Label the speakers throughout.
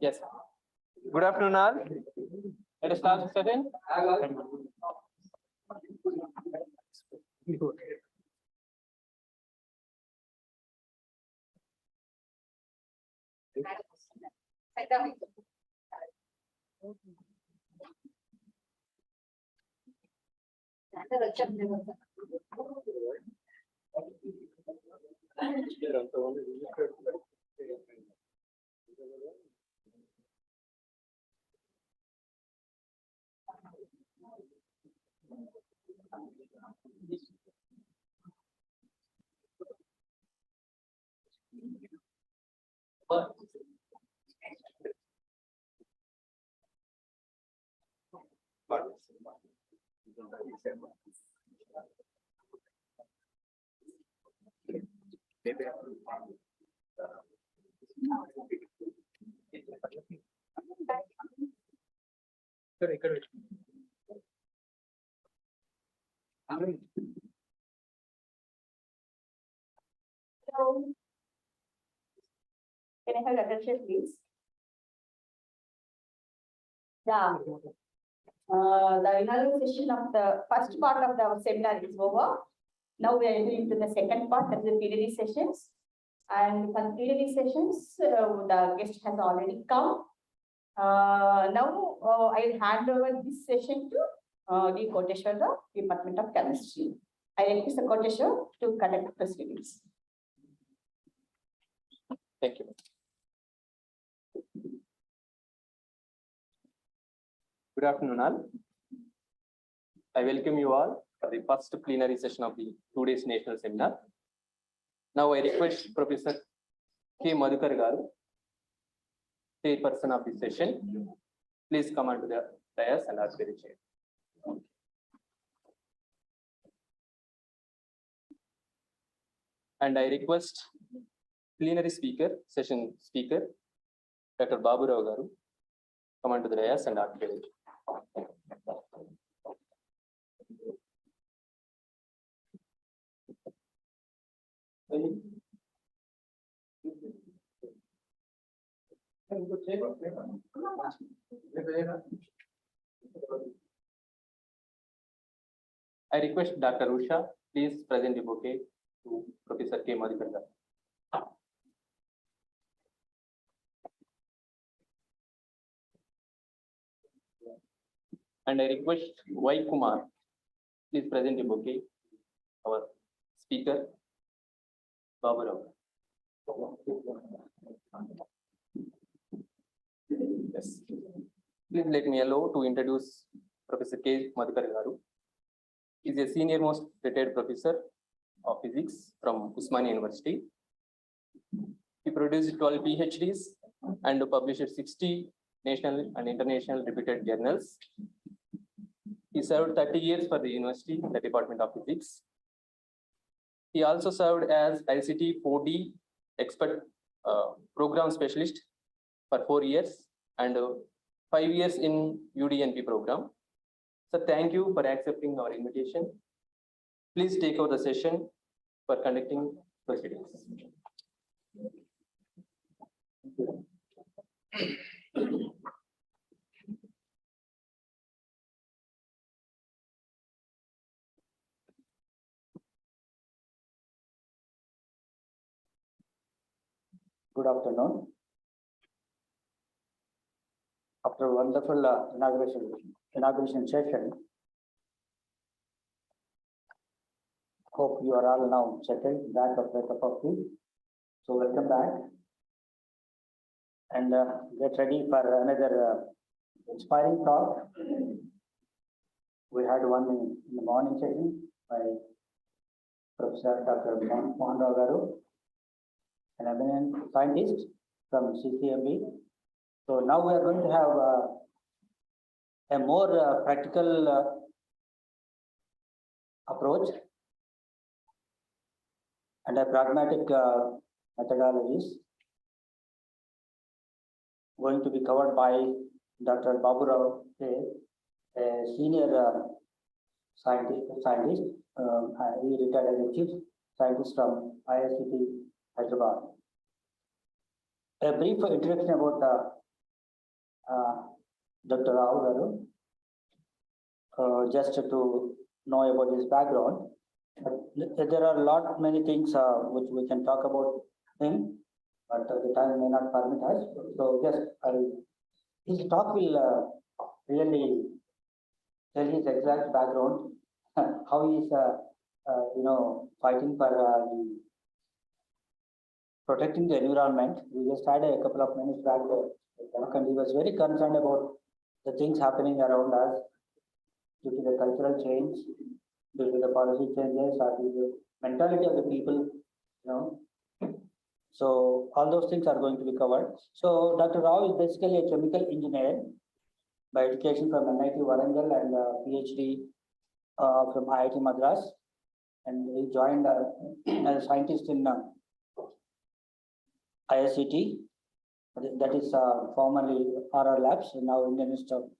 Speaker 1: Yes. Good afternoon, all. Let us start the session.
Speaker 2: Hello. Can I have your attention, please? Yeah. The inaugural session of the first part of the seminar is over. Now we are entering into the second part, that is the plenary sessions. And for the plenary sessions, the guest has already come. Now I will hand over this session to D. Koteshwara, Department of Chemistry. I request the Koteshwara to conduct the proceedings.
Speaker 1: Thank you. Good afternoon, all. I welcome you all for the first plenary session of the 2 days national seminar. Now I request Professor K. Madhukar Garu, chairperson of the session. Please come onto the dais and ask the chair. And I request plenary speaker, session speaker, Dr. BRAOU-Live Garu, come onto the dais and ask the chair. I request Dr. Usha, please present the bouquet to Professor K. Madhukar Garu. And I request Y. Kumar, please present the bouquet, our speaker, BRAOU-Live. Yes. Please let me allow to introduce Professor K. Madhukar Garu. He is a senior most retired professor of physics from Usmania University. He produced 12 PhDs and published 60 national and international reputed journals. He served 30 years for the university in the Department of Physics. He also served as ICT 4D expert program specialist for 4 years and 5 years in UDNP program. So thank you for accepting our invitation. Please take over the session for conducting proceedings.
Speaker 3: Good afternoon. After a wonderful inauguration session, hope you are all now settled back after a cup of tea. So welcome back and get ready for another inspiring talk. We had one in the morning session by Professor Dr. BRAOU-Live Garu, an eminent scientist from CCMB. So now we are going to have a more practical approach and a pragmatic methodologies going to be covered by Dr. BRAOU-Live, a senior scientist. He retired as a chief scientist from ISCT Hyderabad. a brief introduction about Dr. Rao Garu, just to know about his background. But there are many things which we can talk about him, but the time may not permit us. So just his talk will really tell his exact background, how he is fighting for protecting the environment. We just had a couple of minutes back, and he was very concerned about the things happening around us due to the cultural change, due to the policy changes, or due to the mentality of the people, So all those things are going to be covered. So Dr. Rao is basically a chemical engineer by education from NIT Warangal and PhD from IIT Madras, and he joined as a scientist in ISCT, that is formerly RR Labs, now Indian Institute of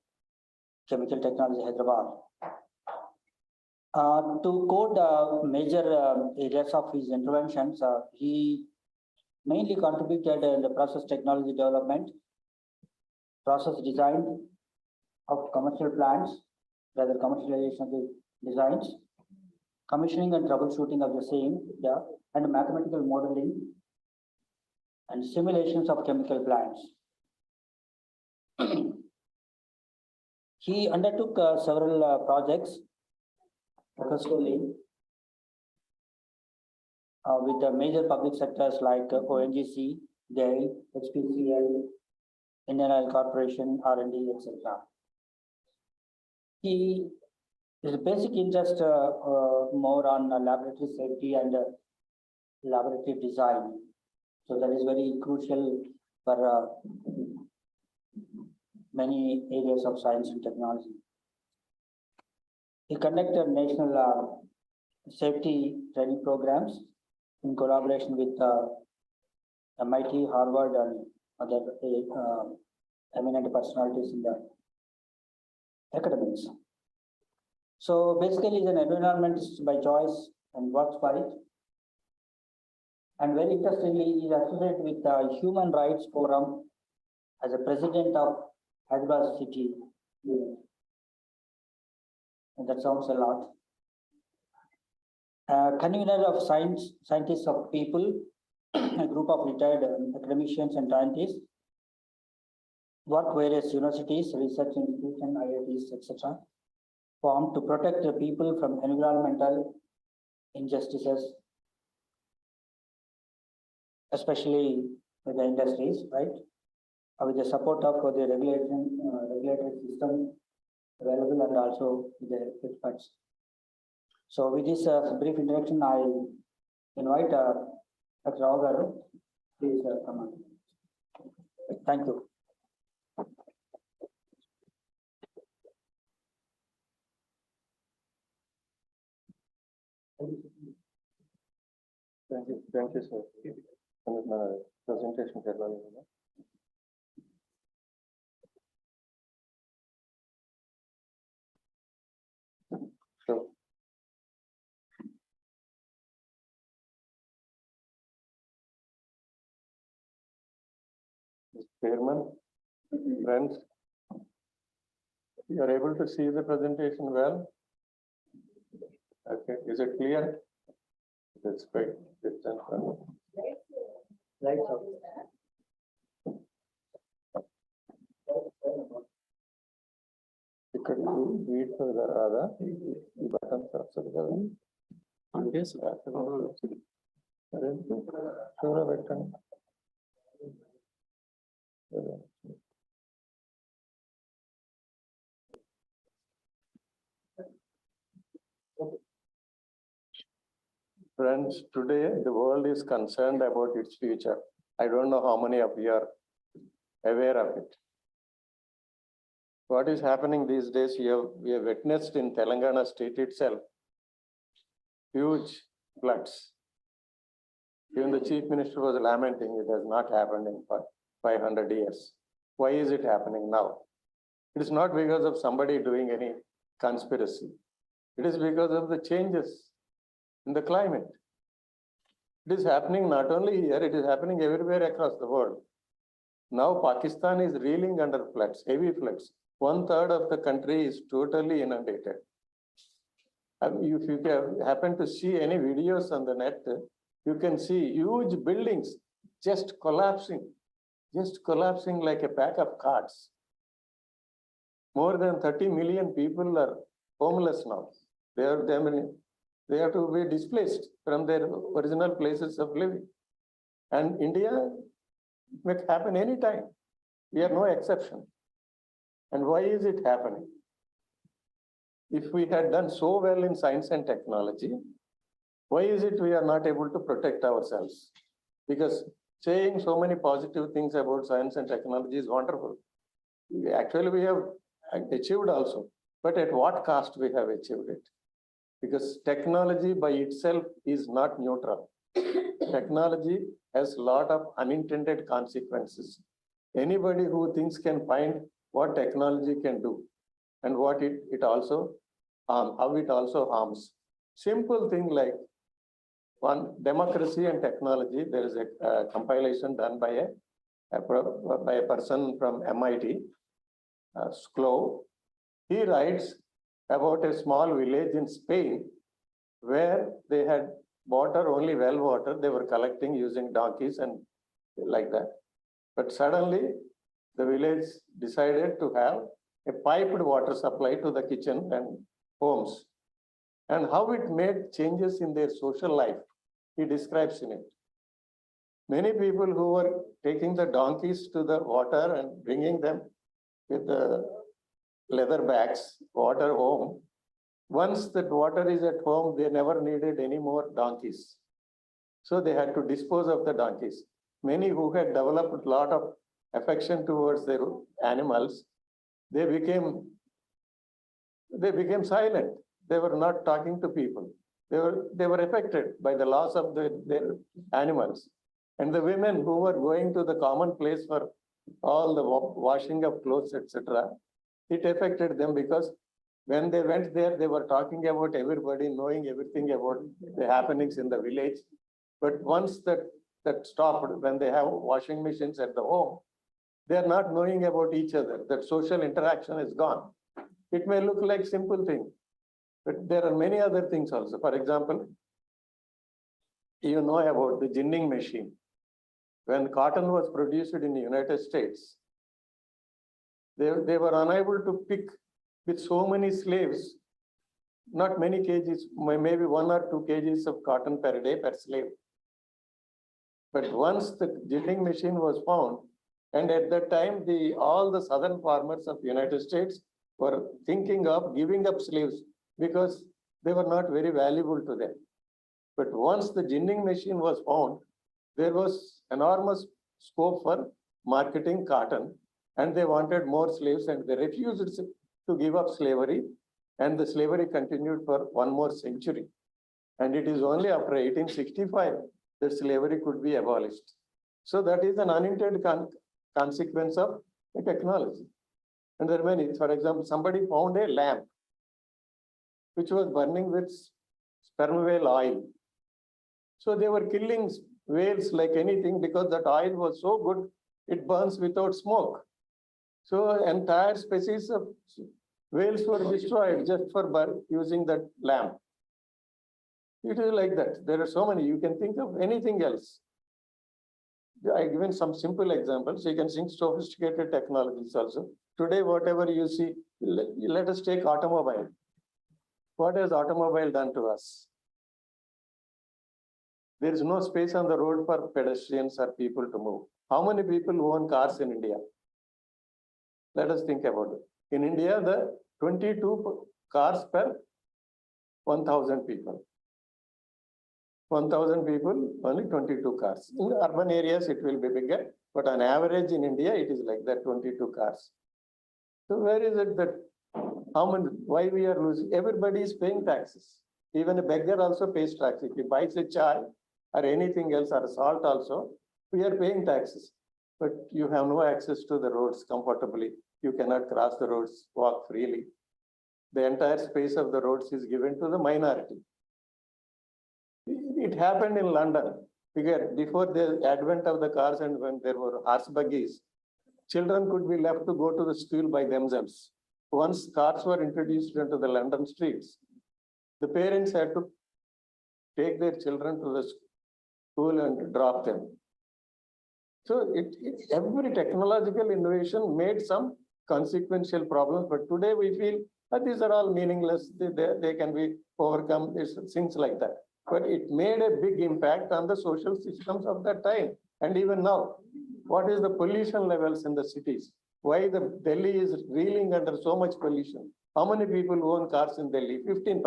Speaker 3: Chemical Technology, Hyderabad. To quote major areas of his interventions, he mainly contributed in the process technology development, process design of commercial plants, rather commercialization of the designs, commissioning and troubleshooting of the same, and mathematical modeling and simulations of chemical plants. He undertook several projects successfully with the major public sectors like ONGC, GAIL, HPCL, Indian Oil Corporation, R&D, etc. His basic interest more on laboratory safety and laboratory design. So that is very crucial for many areas of science and technology. He conducted national safety training programs in collaboration with MIT, Harvard, and other eminent personalities in the academics. So basically, he's an environmentalist by choice and works for it. And very interestingly, he is associated with the Human Rights Forum as a president of Hyderabad City Unit. And that sounds a lot. Convener of scientists of people, a group of retired academicians and scientists, work various universities, research institutions, IITs, etc., formed to protect the people from environmental injustices, especially with the industries, right? With the support of the regulatory system available and also the experts. So with this brief introduction, I invite Dr. Rao Garu. Please come on. Thank you.
Speaker 4: Thank you, sir. Presentation. So, Chairman, friends, you are able to see the presentation well? Okay, is it clear? That's great.
Speaker 3: Lights out.
Speaker 4: ఇక్కడ wheat రాదా ఈ buttons వస్తుంది కదా చూడబెట్టండి. Friends, today the world is concerned about its future. I don't know how many of you are aware of it. What is happening these days, we have witnessed in Telangana state itself, huge floods. Even the chief minister was lamenting it has not happened in 500 years. Why is it happening now? It is not because of somebody doing any conspiracy. It is because of the changes in the climate. It is happening not only here, it is happening everywhere across the world. Now Pakistan is reeling under floods, heavy floods. 1/3 of the country is totally inundated. And if you happen to see any videos on the net, you can see huge buildings just collapsing like a pack of cards. More than 30 million people are homeless now. They have to be displaced from their original places of living. And India may happen anytime. We are no exception. And why is it happening? If we had done so well in science and technology, why is it we are not able to protect ourselves? Because saying so many positive things about science and technology is wonderful. Actually, we have achieved also, but at what cost we have achieved it? Because technology by itself is not neutral. Technology has a lot of unintended consequences. Anybody who thinks can find what technology can do and what it also how it also harms. Simple thing like one democracy and technology. There is a compilation done by a person from MIT, Sklo. He writes about a small village in Spain where they had water, only well water. They were collecting using donkeys and like that. But suddenly the village decided to have a piped water supply to the kitchen and homes. And how it made changes in their social life, he describes in it. Many people who were taking the donkeys to the water and bringing them with the leather bags, water home, once that water is at home, they never needed any more donkeys. So they had to dispose of the donkeys. Many who had developed a lot of affection towards their animals, they became silent. They were not talking to people. They were affected by the loss of their animals. And the women who were going to the common place for all the washing of clothes, etc., it affected them because when they went there, they were talking about everybody, knowing everything about the happenings in the village. But once that stopped, when they have washing machines at the home, they are not knowing about each other. That social interaction is gone. It may look like simple thing, but there are many other things also. For example, you know about the ginning machine. When cotton was produced in the United States, they were unable to pick with so many slaves, not many kgs, maybe 1 or 2 kgs of cotton per day per slave. But once the ginning machine was found, and at that time, all the southern farmers of the United States were thinking of giving up slaves because they were not very valuable to them. But once the ginning machine was found, there was enormous scope for marketing cotton, and they wanted more slaves, and they refused to give up slavery, and the slavery continued for 1 more century. And it is only after 1865 that slavery could be abolished. So that is an unintended consequence of the technology. And there are many. For example, somebody found a lamp which was burning with sperm whale oil. So they were killing whales like anything because that oil was so good, it burns without smoke. So entire species of whales were destroyed just for using that lamp. It is like that. There are so many. You can think of anything else. I given some simple examples. You can think sophisticated technologies also. Today, whatever you see, let us take automobile. What has automobile done to us? There is no space on the road for pedestrians or people to move. How many people own cars in India? Let us think about it. In India, the 22 cars per 1,000 people. 1,000 people, only 22 cars. In urban areas, it will be bigger, but on average in India, it is like that, 22 cars. So where is it that, why we are losing? Everybody is paying taxes. Even a beggar also pays tax. If he buys a chai or anything else or salt also, we are paying taxes. But you have no access to the roads comfortably. You cannot cross the roads, walk freely. The entire space of the roads is given to the minority. It happened in London. Before the advent of the cars and when there were horse buggies, children could be left to go to the school by themselves. Once cars were introduced into the London streets, the parents had to take their children to the school and drop them. So every technological innovation made some consequential problems, but today we feel that these are all meaningless. They can be overcome, things like that. But it made a big impact on the social systems of that time. And even now, what is the pollution levels in the cities? Why the Delhi is reeling under so much pollution? How many people own cars in Delhi? 15%.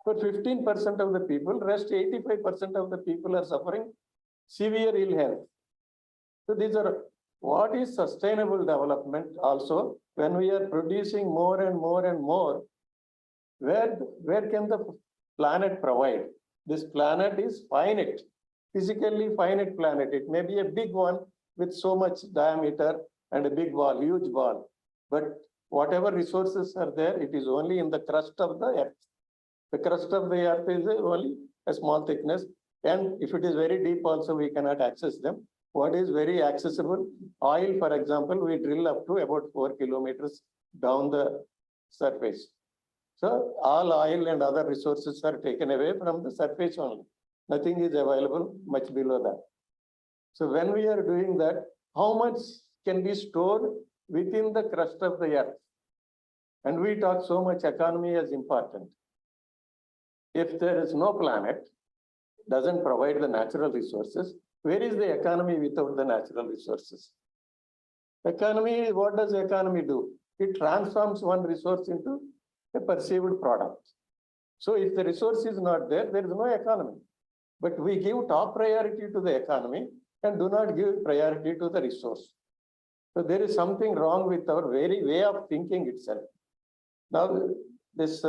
Speaker 4: For 15% of the people, rest 85% of the people are suffering severe ill health. So these are what is sustainable development also when we are producing more and more and more, where can the planet provide? This planet is finite, physically finite planet. It may be a big one with so much diameter and a big ball, huge ball. But whatever resources are there, it is only in the crust of the earth. The crust of the earth is only a small thickness. And if it is very deep also, we cannot access them. What is very accessible? Oil, for example, we drill up to about 4 kilometers down the surface. So all oil and other resources are taken away from the surface only. Nothing is available much below that. So when we are doing that, how much can be stored within the crust of the earth? And we talk so much economy as important. If there is no planet, doesn't provide the natural resources, where is the economy without the natural resources? Economy, what does the economy do? It transforms one resource into a perceived product. So if the resource is not there, there is no economy. But we give top priority to the economy and do not give priority to the resource. So there is something wrong with our very way of thinking itself. Now, this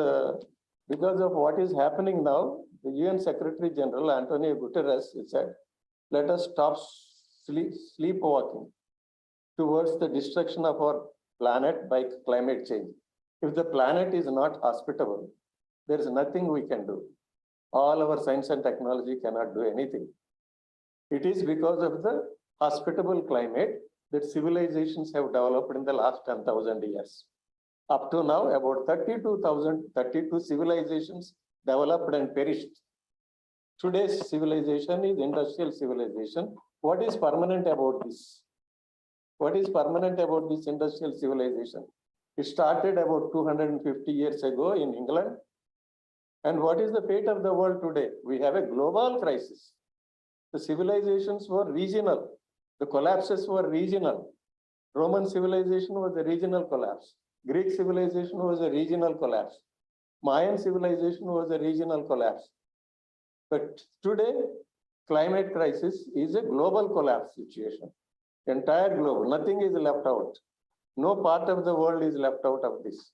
Speaker 4: because of what is happening now, the UN Secretary General Antonio Guterres said, let us stop sleepwalking towards the destruction of our planet by climate change. If the planet is not hospitable, there is nothing we can do. All our science and technology cannot do anything. It is because of the hospitable climate that civilizations have developed in the last 10,000 years. Up to now, about 32 civilizations developed and perished. Today's civilization is industrial civilization. What is permanent about this? What is permanent about this industrial civilization? It started about 250 years ago in England. And what is the fate of the world today? We have a global crisis. The civilizations were regional. The collapses were regional. Roman civilization was a regional collapse. Greek civilization was a regional collapse. Mayan civilization was a regional collapse. But today, climate crisis is a global collapse situation. Entire globe, nothing is left out. No part of the world is left out of this.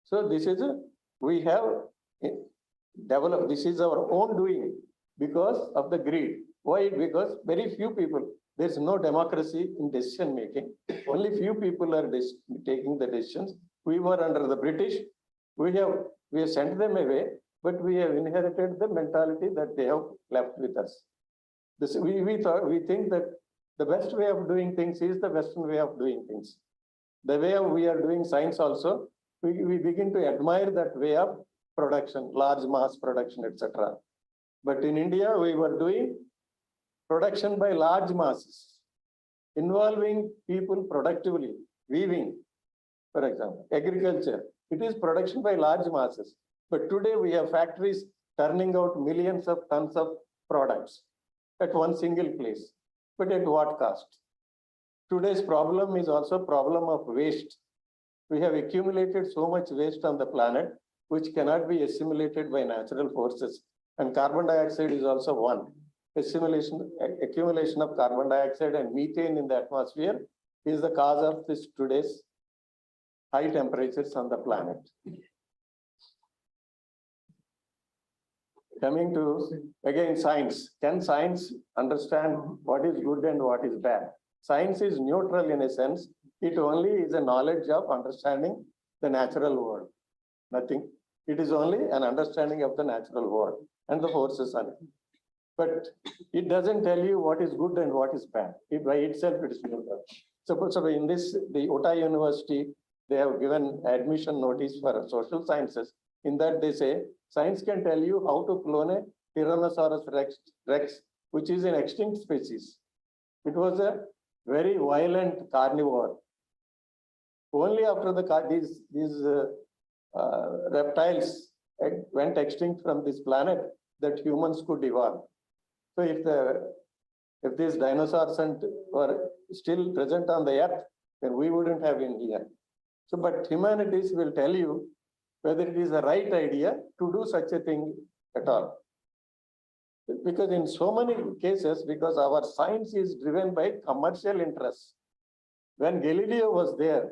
Speaker 4: So this is we have developed, this is our own doing because of the greed. Why? Because very few people, there's no democracy in decision making. Only few people are taking the decisions. We were under the British. We have sent them away, but we have inherited the mentality that they have left with us. This, we think that the best way of doing things is the Western way of doing things. The way we are doing science also, we begin to admire that way of production, large mass production, etc. But in India, we were doing production by large masses, involving people productively, weaving, for example, agriculture. It is production by large masses. But today we have factories turning out millions of tons of products at one single place. But at what cost? Today's problem is also a problem of waste. We have accumulated so much waste on the planet, which cannot be assimilated by natural forces. And carbon dioxide is also one. Accumulation of carbon dioxide and methane in the atmosphere is the cause of this today's high temperatures on the planet. Coming to, again, science. Can science understand what is good and what is bad? Science is neutral in a sense. It only is a knowledge of understanding the natural world. Nothing. It is only an understanding of the natural world and the forces on it. But it doesn't tell you what is good and what is bad. By itself, it is neutral. Suppose in this, the Utah University, they have given admission notice for social sciences. In that they say, science can tell you how to clone a Tyrannosaurus rex, which is an extinct species. It was a very violent carnivore. Only after these reptiles went extinct from this planet that humans could evolve. So if these dinosaurs were still present on the earth, then we wouldn't have been here. So, but humanities will tell you whether it is the right idea to do such a thing at all. Because in so many cases, because our science is driven by commercial interests. When Galileo was there,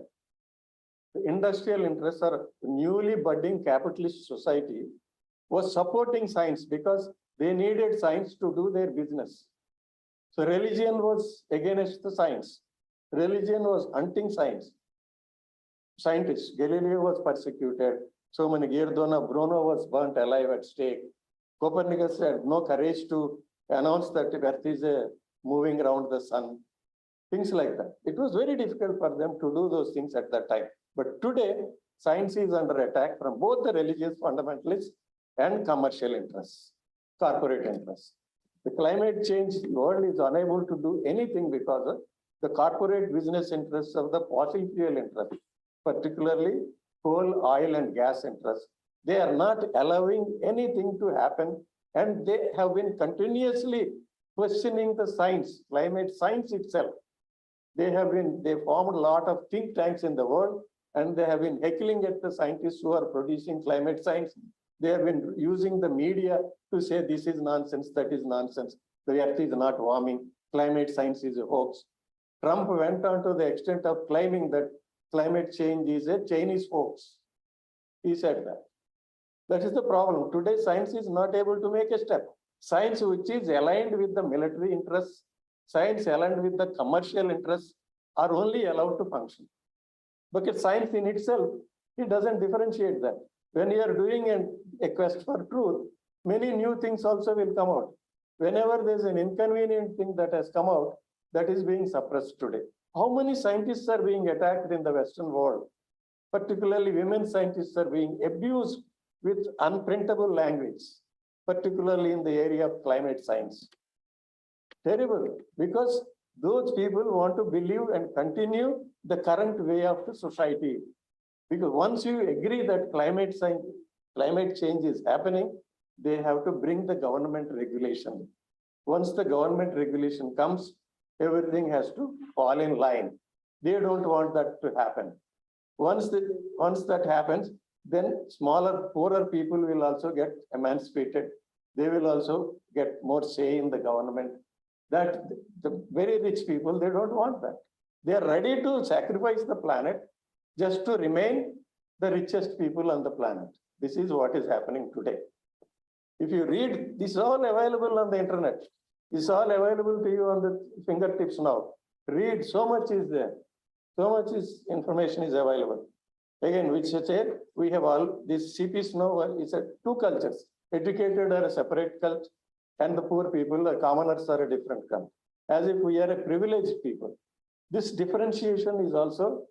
Speaker 4: the industrial interests or newly budding capitalist society was supporting science because they needed science to do their business. So religion was against the science. Religion was hunting science. Scientists, Galileo was persecuted. So many, Giordano Bruno was burnt alive at stake. Copernicus had no courage to announce that the Earth is moving around the sun. Things like that. It was very difficult for them to do those things at that time. But today, science is under attack from both the religious fundamentalists and commercial interests, corporate interests. The climate change world is unable to do anything because of the corporate business interests of the fossil fuel interests, particularly coal, oil, and gas interests. They are not allowing anything to happen, and they have been continuously questioning the science, climate science itself. They formed a lot of think tanks in the world, and they have been heckling at the scientists who are producing climate science. They have been using the media to say this is nonsense, that is nonsense. The earth is not warming, climate science is a hoax. Trump went on to the extent of claiming that climate change is a Chinese hoax. He said that. That is the problem. Today, science is not able to make a step. Science which is aligned with the military interests, science aligned with the commercial interests are only allowed to function. Because science in itself, it doesn't differentiate that. When you are doing a quest for truth, many new things also will come out. Whenever there's an inconvenient thing that has come out, that is being suppressed today. How many scientists are being attacked in the Western world? Particularly women scientists are being abused with unprintable language, particularly in the area of climate science. Terrible, because those people want to believe and continue the current way of the society. Because once you agree that climate change is happening, they have to bring the government regulation. Once the government regulation comes, everything has to fall in line. They don't want that to happen. Once that happens, then smaller, poorer people will also get emancipated. They will also get more say in the government. That the very rich people, they don't want that. They are ready to sacrifice the planet just to remain the richest people on the planet. This is what is happening today. If you read, this is all available on the internet. This is all available to you on the fingertips now. Read, so much is there. So much information is available. Again, which say we have all these CPs now, it's two cultures. Educated are a separate cult, and the poor people, the commoners, are a different cult. As if we are a privileged people. This differentiation is also,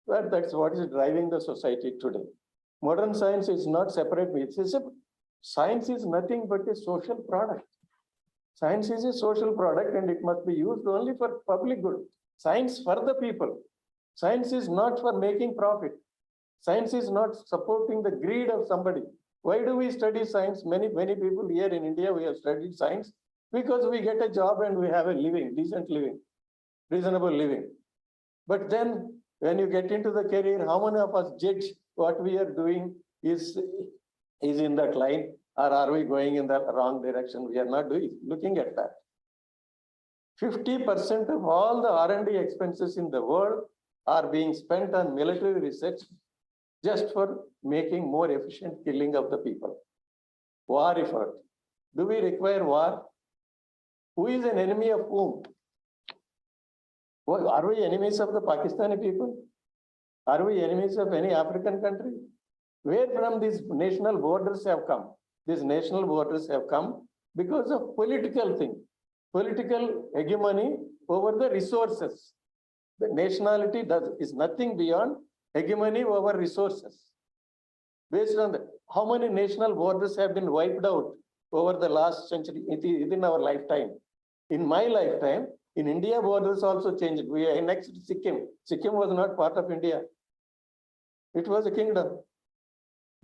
Speaker 4: well, that's what is driving the society today. Modern science is not separate. Science is nothing but a social product. Science is a social product, and it must be used only for public good. Science for the people. Science is not for making profit. Science is not supporting the greed of somebody. Why do we study science? Many people here in India, we have studied science because we get a job and we have a living, decent living, reasonable living. But then when you get into the career, how many of us judge what we are doing is in that line, or are we going in the wrong direction? We are not looking at that. 50% of all the R&D expenses in the world are being spent on military research just for making more efficient killing of the people. War effort. Do we require war? Who is an enemy of whom? Are we enemies of the Pakistani people? Are we enemies of any African country? Where from these national borders have come? These national borders have come because of political thing, political hegemony over the resources. The nationality is nothing beyond hegemony over resources. Based on how many national borders have been wiped out over the last century within our lifetime. In my lifetime, in India, borders also changed. We annexed Sikkim. Sikkim was not part of India. It was a kingdom.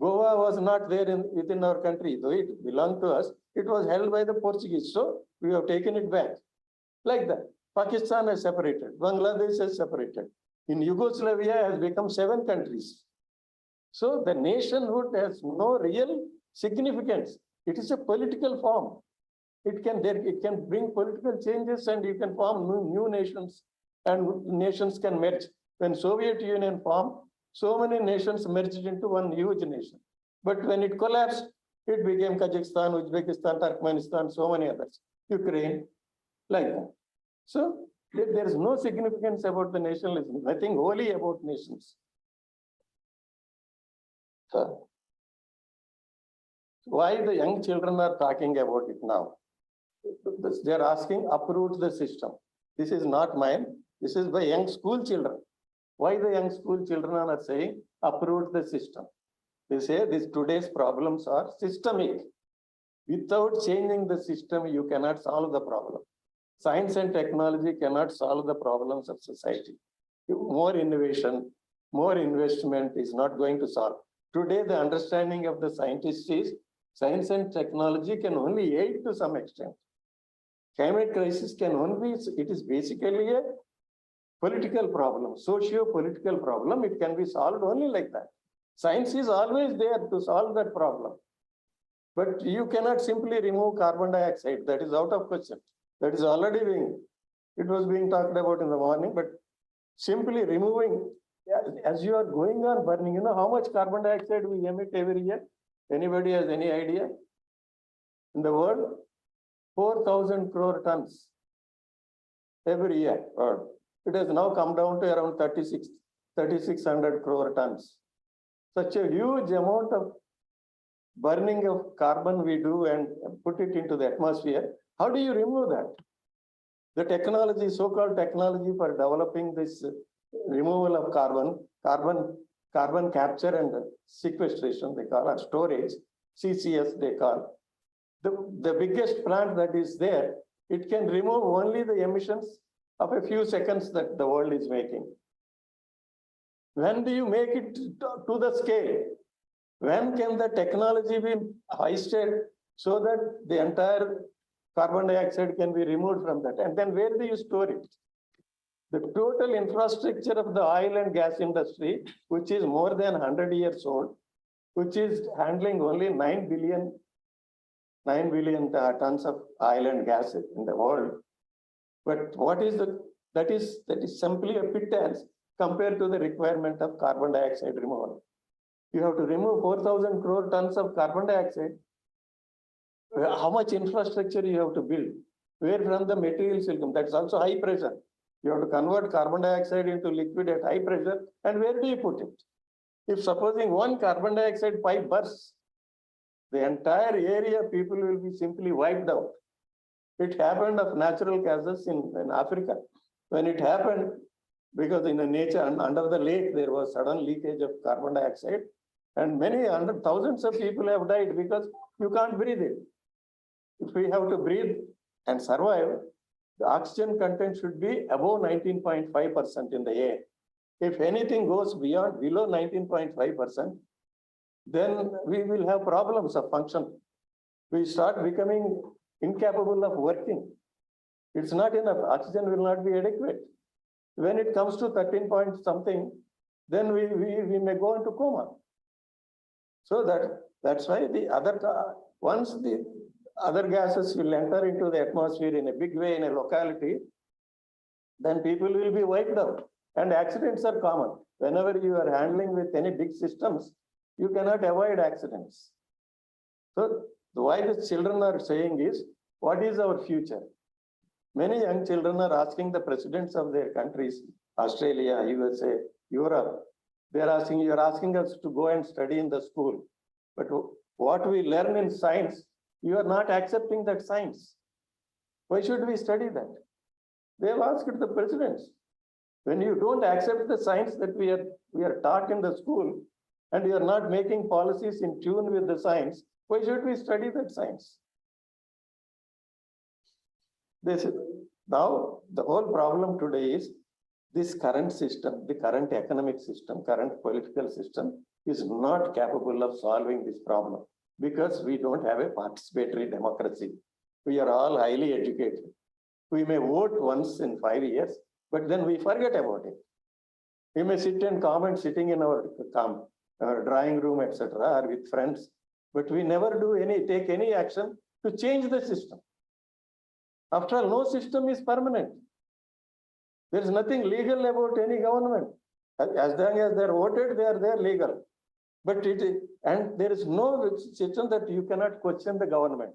Speaker 4: Goa was not there within our country, though it belonged to us. It was held by the Portuguese, so we have taken it back. Like that. Pakistan has separated. Bangladesh has separated. In Yugoslavia has become 7 countries. So the nationhood has no real significance. It is a political form. It can bring political changes and you can form new nations and nations can merge. When Soviet Union formed, so many nations merged into one huge nation. But when it collapsed, it became Kazakhstan, Uzbekistan, Turkmenistan, so many others, Ukraine, like that. So there is no significance about the nationalism, nothing holy about nations. So why the young children are talking about it now? They are asking, uproot the system. This is not mine. This is by young school children. Why the young school children are saying, uproot the system? They say today's problems are systemic. Without changing the system, you cannot solve the problem. Science and technology cannot solve the problems of society. More innovation, more investment is not going to solve. Today, the understanding of the scientists is science and technology can only aid to some extent. Climate crisis can only, it is basically a political problem, socio-political problem. It can be solved only like that. Science is always there to solve that problem. But you cannot simply remove carbon dioxide. That is out of question. That is already it was being talked about in the morning, but simply removing, as you are going on burning, you know how much carbon dioxide we emit every year? Anybody has any idea? In the world, 4,000 crore tons every year. Or it has now come down to around 3,600 crore tons. Such a huge amount of burning of carbon we do and put it into the atmosphere. How do you remove that? The technology, so-called technology for developing this removal of carbon capture and sequestration, they call it storage, CCS they call. The biggest plant that is there, it can remove only the emissions of a few seconds that the world is making. When do you make it to the scale? When can the technology be hoisted so that the entire carbon dioxide can be removed from that? And then where do you store it? The total infrastructure of the oil and gas industry, which is more than 100 years old, which is handling only 9 billion tons of oil and gas in the world. But what is that is simply a pittance compared to the requirement of carbon dioxide removal. You have to remove 4,000 crore tons of carbon dioxide. How much infrastructure you have to build? Where from the materials will come? That's also high pressure. You have to convert carbon dioxide into liquid at high pressure. And where do you put it? If supposing one carbon dioxide pipe bursts, the entire area people will be simply wiped out. It happened of natural causes in Africa. When it happened, because in the nature under the lake, there was sudden leakage of carbon dioxide. And thousands of people have died because you can't breathe it. If we have to breathe and survive, the oxygen content should be above 19.5% in the air. If anything goes below 19.5%, then we will have problems of function. We start becoming incapable of working. It's not enough. Oxygen will not be adequate. When it comes to 13 point something, then we may go into coma. So that's why once the other gases will enter into the atmosphere in a big way in a locality, then people will be wiped out. And accidents are common. Whenever you are handling with any big systems, you cannot avoid accidents. So why the children are saying is, what is our future? Many young children are asking the presidents of their countries, Australia, USA, Europe, you're asking us to go and study in the school. But what we learn in science, you are not accepting that science. Why should we study that? They have asked the presidents. When you don't accept the science that we are taught in the school, and you are not making policies in tune with the science, why should we study that science? Now, the whole problem today is this current system, the current economic system, current political system is not capable of solving this problem because we don't have a participatory democracy. We are all highly educated. We may vote once in 5 years, but then we forget about it. We may sit and comment sitting in our drawing room, etc., or with friends, but we never take any action to change the system. After all, no system is permanent. There is nothing legal about any government. As long as they are voted, they are there legal. But there is no system that you cannot question the government.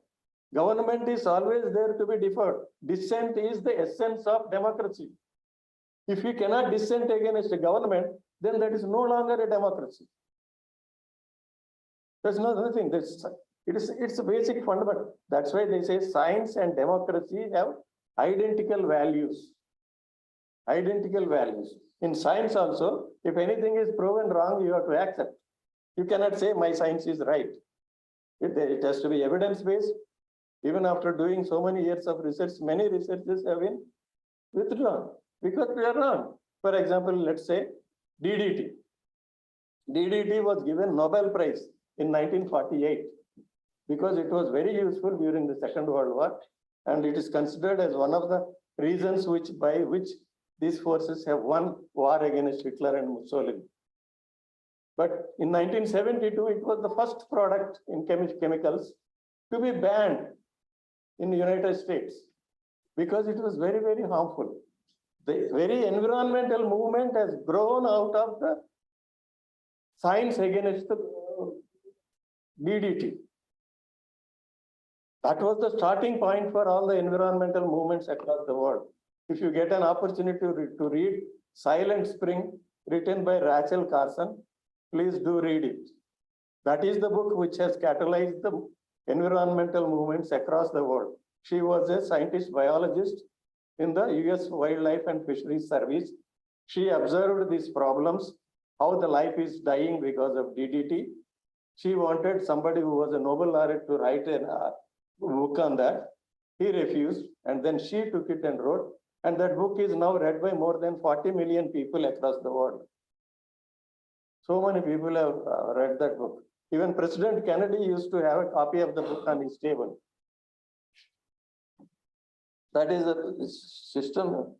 Speaker 4: Government is always there to be deferred. Dissent is the essence of democracy. If you cannot dissent against a government, then that is no longer a democracy. There's nothing. It's a basic fundamental. That's why they say science and democracy have identical values. Identical values. In science also, if anything is proven wrong, you have to accept. You cannot say my science is right. It has to be evidence-based. Even after doing so many years of research, many researchers have been withdrawn because they are wrong. For example, let's say DDT. DDT was given Nobel Prize in 1948 because it was very useful during the Second World War, and it is considered as one of the reasons by which these forces have won war against Hitler and Mussolini. But in 1972, it was the first product in chemicals to be banned in the United States because it was very, very harmful. The very environmental movement has grown out of the science against the DDT. That was the starting point for all the environmental movements across the world. If you get an opportunity to read Silent Spring, written by Rachel Carson, please do read it. That is the book which has catalyzed the environmental movements across the world. She was a scientist biologist in the US Wildlife and Fisheries Service. She observed these problems, how the life is dying because of DDT. She wanted somebody who was a Nobel laureate to write a book on that. He refused, and then she took it and wrote. And that book is now read by more than 40 million people across the world. So many people have read that book. Even President Kennedy used to have a copy of the book on his table. That is a system.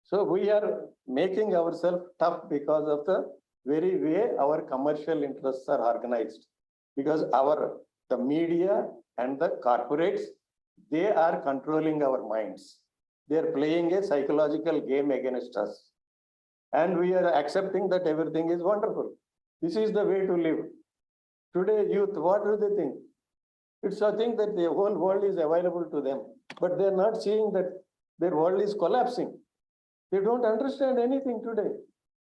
Speaker 4: So we are making ourselves tough because of the very way our commercial interests are organized. Because the media and the corporates, they are controlling our minds. They are playing a psychological game against us. And we are accepting that everything is wonderful. This is the way to live. Today, youth, what do they think? It's a thing that the whole world is available to them, but they're not seeing that their world is collapsing. They don't understand anything today.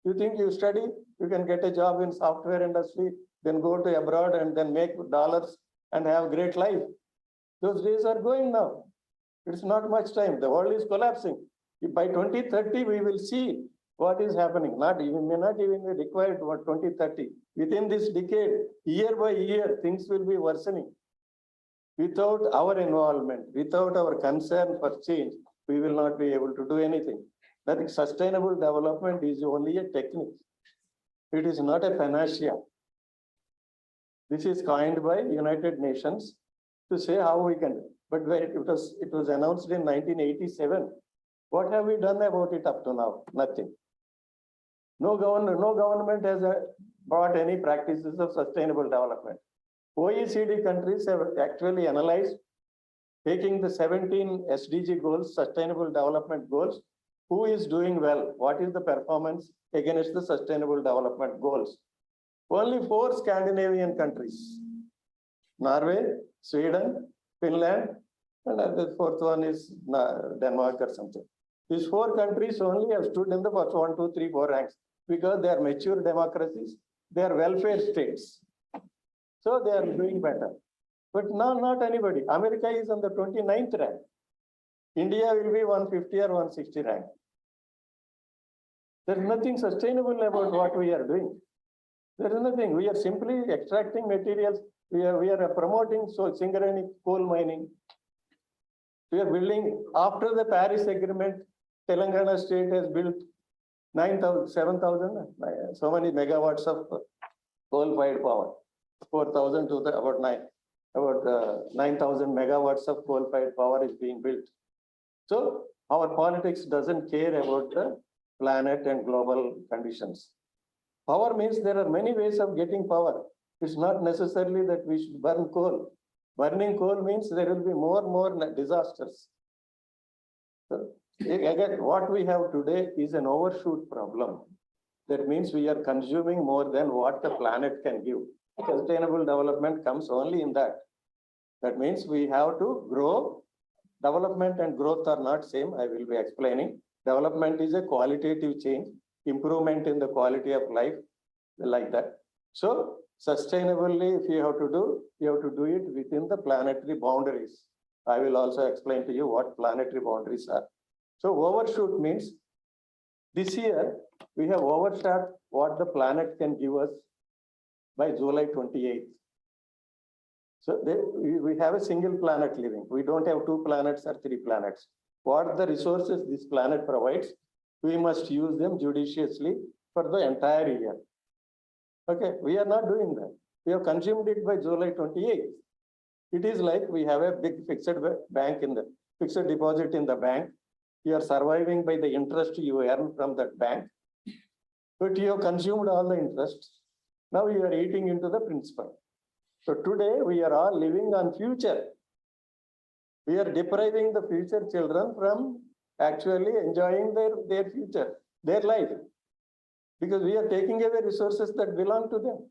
Speaker 4: You think you study, you can get a job in software industry, then go to abroad and then make dollars and have great life. Those days are going now. It's not much time. The world is collapsing. By 2030, we will see what is happening. May not even be required for 2030. Within this decade, year by year, things will be worsening. Without our involvement, without our concern for change, we will not be able to do anything. I think sustainable development is only a technique. It is not a panacea. This is coined by United Nations to say how we can. But when it was announced in 1987. What have we done about it up to now? Nothing. No government has brought any practices of sustainable development. OECD countries have actually analyzed, taking the 17 SDG goals, sustainable development goals, who is doing well, what is the performance against the sustainable development goals. Only 4 Scandinavian countries, Norway, Sweden, Finland, and the 4th one is Denmark or something. These 4 countries only have stood in the first 1, 2, 3, 4 ranks because they are mature democracies, they are welfare states. So they are doing better. But now not anybody. America is on the 29th rank. India will be 150 or 160 rank. There is nothing sustainable about what we are doing. There is nothing. We are simply extracting materials. We are promoting synchronic coal mining. We are building, after the Paris Agreement, Telangana state has built 9,000, 7,000, so many megawatts of coal-fired power. 4,000 to about 9,000 megawatts of coal-fired power is being built. So our politics doesn't care about the planet and global conditions. Power means there are many ways of getting power. It's not necessarily that we should burn coal. Burning coal means there will be more disasters. So, again, what we have today is an overshoot problem. That means we are consuming more than what the planet can give. Sustainable development comes only in that. That means we have to grow. Development and growth are not same. I will be explaining. Development is a qualitative change, improvement in the quality of life, like that. So sustainably, if you have to do, you have to do it within the planetary boundaries. I will also explain to you what planetary boundaries are. So overshoot means this year we have overshot what the planet can give us by July 28th. So we have a single planet living. We don't have 2 planets or 3 planets. What the resources this planet provides, we must use them judiciously for the entire year. Okay, we are not doing that. We have consumed it by July 28th. It is like we have a big fixed deposit in the bank. You are surviving by the interest you earn from that bank. But you have consumed all the interest. Now you are eating into the principal. So today we are all living on future. We are depriving the future children from actually enjoying their future, their life. Because we are taking away resources that belong to them.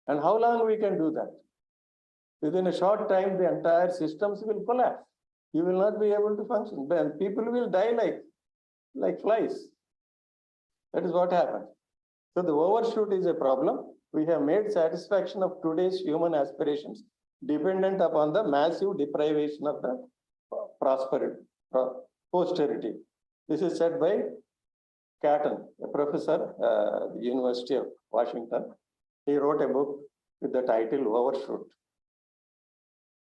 Speaker 4: And how long we can do that? Within a short time, the entire systems will collapse. You will not be able to function. And people will die like flies. That is what happened. So the overshoot is a problem. We have made satisfaction of today's human aspirations dependent upon the massive deprivation of the posterity. This is said by Catton, a professor at the University of Washington. He wrote a book with the title Overshoot.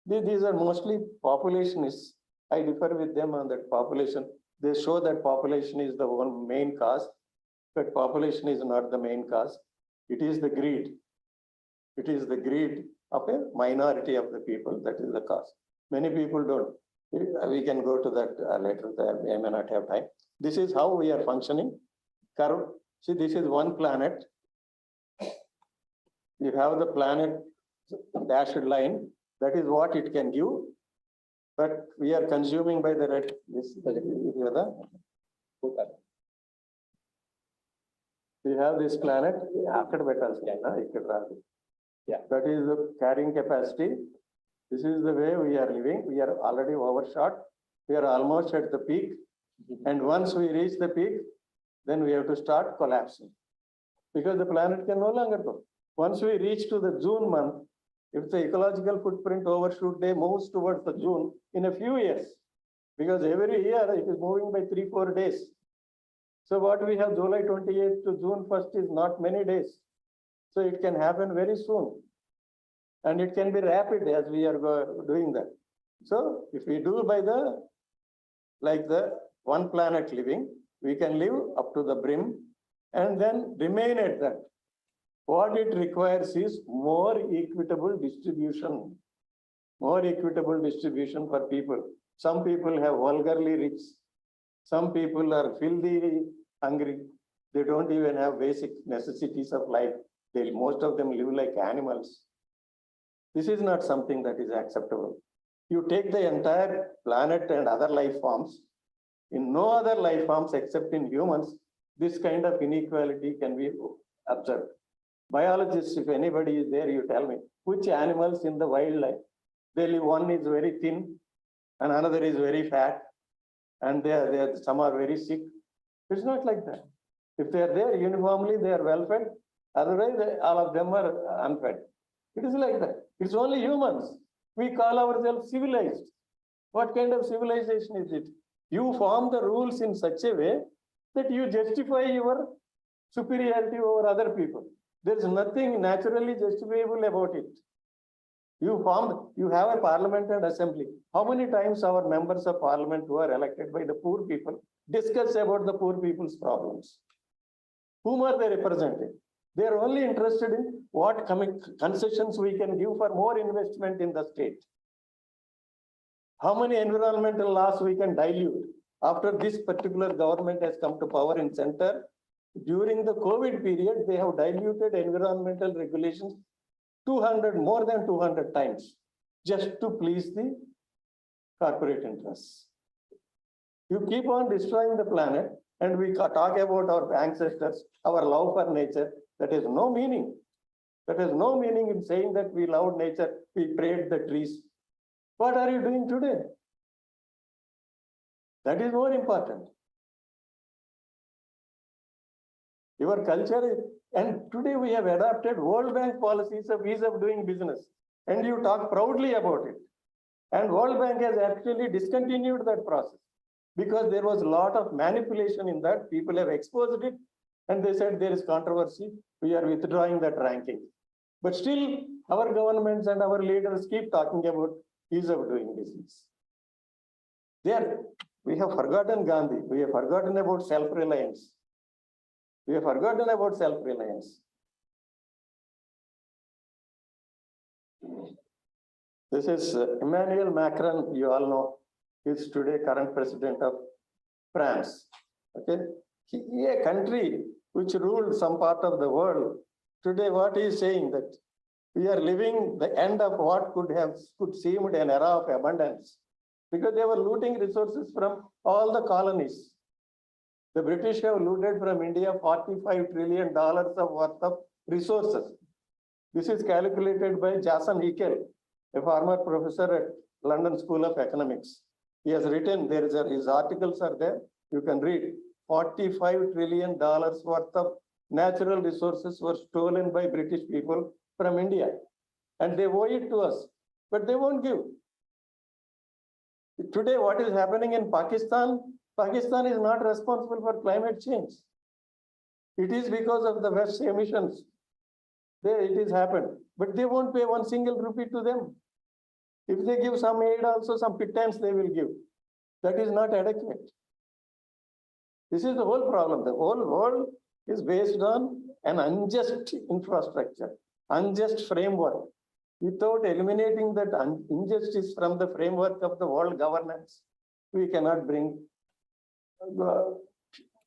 Speaker 4: These are mostly populationists. I differ with them on that population. They show that population is the one main cause, but population is not the main cause. It is the greed. It is the greed of a minority of the people that is the cause. Many people don't. We can go to that later. I may not have time. This is how we are functioning. Curve. See, this is one planet. You have the planet dashed line. That is what it can give. But we are consuming by the red. We have this planet. Yeah, that is the carrying capacity. This is the way we are living. We are already overshot. We are almost at the peak. And once we reach the peak, then we have to start collapsing. Because the planet can no longer go. Once we reach to the June month, if the ecological footprint overshoot day moves towards the June in a few years, because every year it is moving by 3-4 days. So what we have July 28th to June 1st is not many days. So it can happen very soon. And it can be rapid as we are doing that. So if we do by the one planet living, we can live up to the brim and then remain at that. What it requires is more equitable distribution. More equitable distribution for people. Some people have vulgarly rich. Some people are filthy hungry. They don't even have basic necessities of life. Most of them live like animals. This is not something that is acceptable. You take the entire planet and other life forms. In no other life forms except in humans, this kind of inequality can be observed. Biologists, if anybody is there, you tell me, which animals in the wildlife, one is very thin and another is very fat and some are very sick. It's not like that. If they are there uniformly, they are well fed. Otherwise, all of them are unfed. It is like that. It's only humans. We call ourselves civilized. What kind of civilization is it? You form the rules in such a way that you justify your superiority over other people. There is nothing naturally justifiable about it. You have a parliament and assembly. How many times our members of parliament who are elected by the poor people discuss about the poor people's problems? Whom are they representing? They are only interested in what concessions we can give for more investment in the state. How many environmental laws we can dilute after this particular government has come to power in center. During the COVID period, they have diluted environmental regulations more than 200 times, just to please the corporate interests. You keep on destroying the planet, and we talk about our ancestors, our love for nature. That has no meaning. That has no meaning in saying that we love nature, we prayed the trees. What are you doing today? That is more important. Your culture is, and today we have adopted World Bank policies of ease of doing business, and you talk proudly about it. And World Bank has actually discontinued that process because there was a lot of manipulation in that. People have exposed it, and they said there is controversy. We are withdrawing that ranking. But still, our governments and our leaders keep talking about ease of doing business. We have forgotten Gandhi. We have forgotten about self-reliance. We have forgotten about self-reliance. This is Emmanuel Macron, you all know, is today current president of France. Okay, a country which ruled some part of the world. Today, what he is saying that we are living the end of what could seem an era of abundance, because they were looting resources from all the colonies. The British have looted from India $45 trillion of worth of resources. This is calculated by Jason Hickel, a former professor at London School of Economics. He has written, his articles are there, you can read. $45 trillion worth of natural resources were stolen by British people from India. And they owe it to us, but they won't give. Today, what is happening in Pakistan? Pakistan is not responsible for climate change. It is because of the West's emissions. It has happened, but they won't pay one single rupee to them. If they give some aid also, some pittance they will give. That is not adequate. This is the whole problem. The whole world is based on an unjust infrastructure, unjust framework. Without eliminating that injustice from the framework of the world governance, we cannot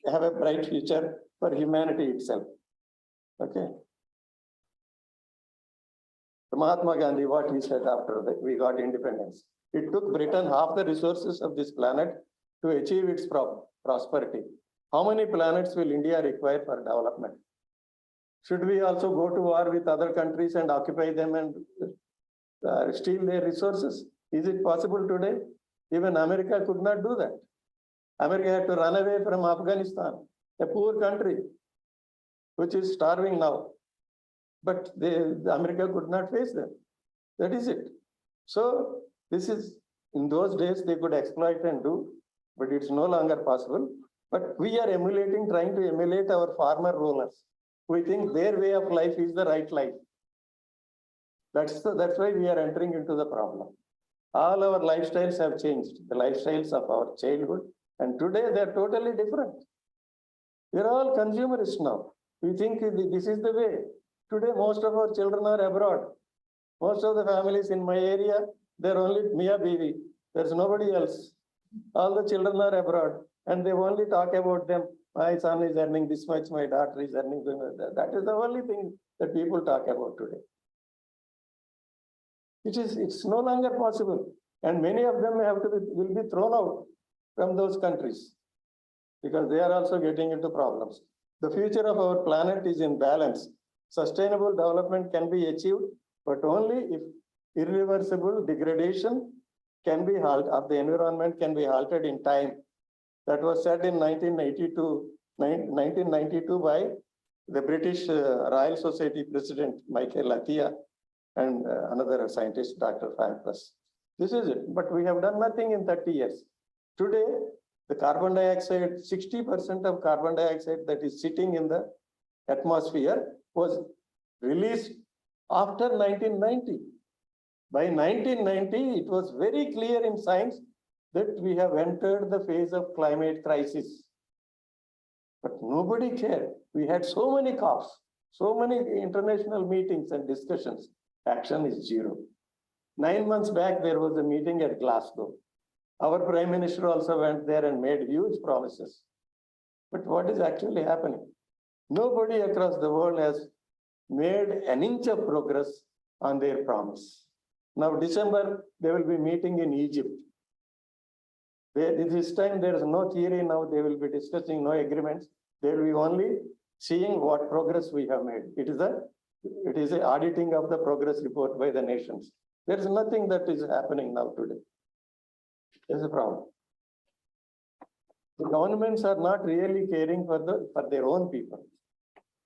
Speaker 4: have a bright future for humanity itself. Okay. Mahatma Gandhi, what he said after that we got independence. It took Britain half the resources of this planet to achieve its prosperity. How many planets will India require for development? Should we also go to war with other countries and occupy them and steal their resources? Is it possible today? Even America could not do that. America had to run away from Afghanistan, a poor country, which is starving now. But America could not face them. That is it. So this is, in those days, they could exploit and do, but it's no longer possible. But we are trying to emulate our farmer rulers. We think their way of life is the right life. That's why we are entering into the problem. All our lifestyles have changed, the lifestyles of our childhood, and today they're totally different. We're all consumerists now. We think this is the way. Today, most of our children are abroad. Most of the families in my area, they're only Mia Bibi. There's nobody else. All the children are abroad, and they only talk about them. My son is earning this much, my daughter is earning this much. That is the only thing that people talk about today. It's no longer possible. And many of them will be thrown out from those countries because they are also getting into problems. The future of our planet is in balance. Sustainable development can be achieved, but only if irreversible degradation of the environment can be halted in time. That was said in 1992 by the British Royal Society President, Michael Atiyah, and another scientist, Dr. Frank Russ. This is it, but we have done nothing in 30 years. Today, The carbon dioxide, 60% of carbon dioxide that is sitting in the atmosphere was released after 1990. By 1990, it was very clear in science that we have entered the phase of climate crisis. But nobody cared. We had so many COPs, so many international meetings and discussions. Action is zero. 9 months back, there was a meeting at Glasgow. Our Prime Minister also went there and made huge promises. But what is actually happening? Nobody across the world has made an inch of progress on their promise. Now, December, they will be meeting in Egypt. This time, there is no theory now. They will be discussing no agreements. They will be only seeing what progress we have made. It is a auditing of the progress report by the nations. There is nothing that is happening now today. There's a problem. The governments are not really caring for their own people.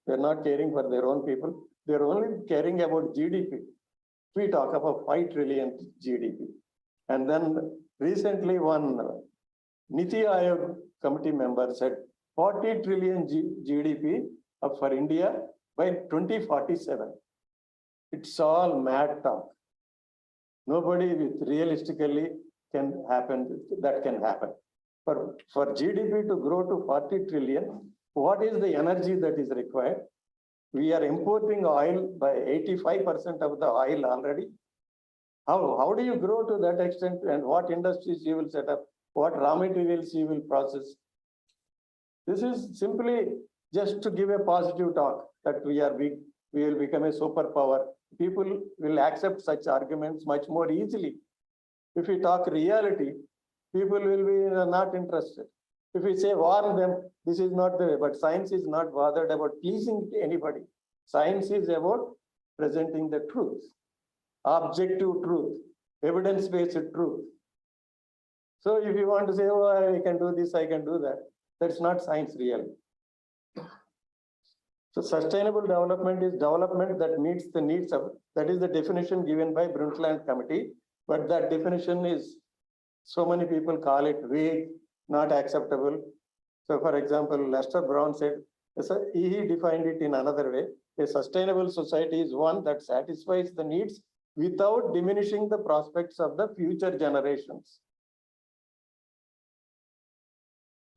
Speaker 4: They're not caring for their own people. They're only caring about GDP. We talk about 5 trillion GDP. And then recently one Niti Aayog committee member said 40 trillion GDP for India by 2047. It's all mad talk. Nobody with realistically can happen, that can happen. For GDP to grow to 40 trillion, what is the energy that is required? We are importing oil by 85% of the oil already. How do you grow to that extent, and what industries you will set up, what raw materials you will process? This is simply just to give a positive talk that we are big, we will become a superpower. People will accept such arguments much more easily. If we talk reality, people will be not interested. If we say warn them, this is not the way, but science is not bothered about pleasing anybody. Science is about presenting the truth, objective truth, evidence-based truth. So if you want to say, oh, I can do this, I can do that, that's not science really. So sustainable development is development that meets the needs of, that is the definition given by Brundtland Committee, but that definition is, so many people call it vague, not acceptable. So for example, Lester Brown said, he defined it in another way. A sustainable society is one that satisfies the needs without diminishing the prospects of the future generations.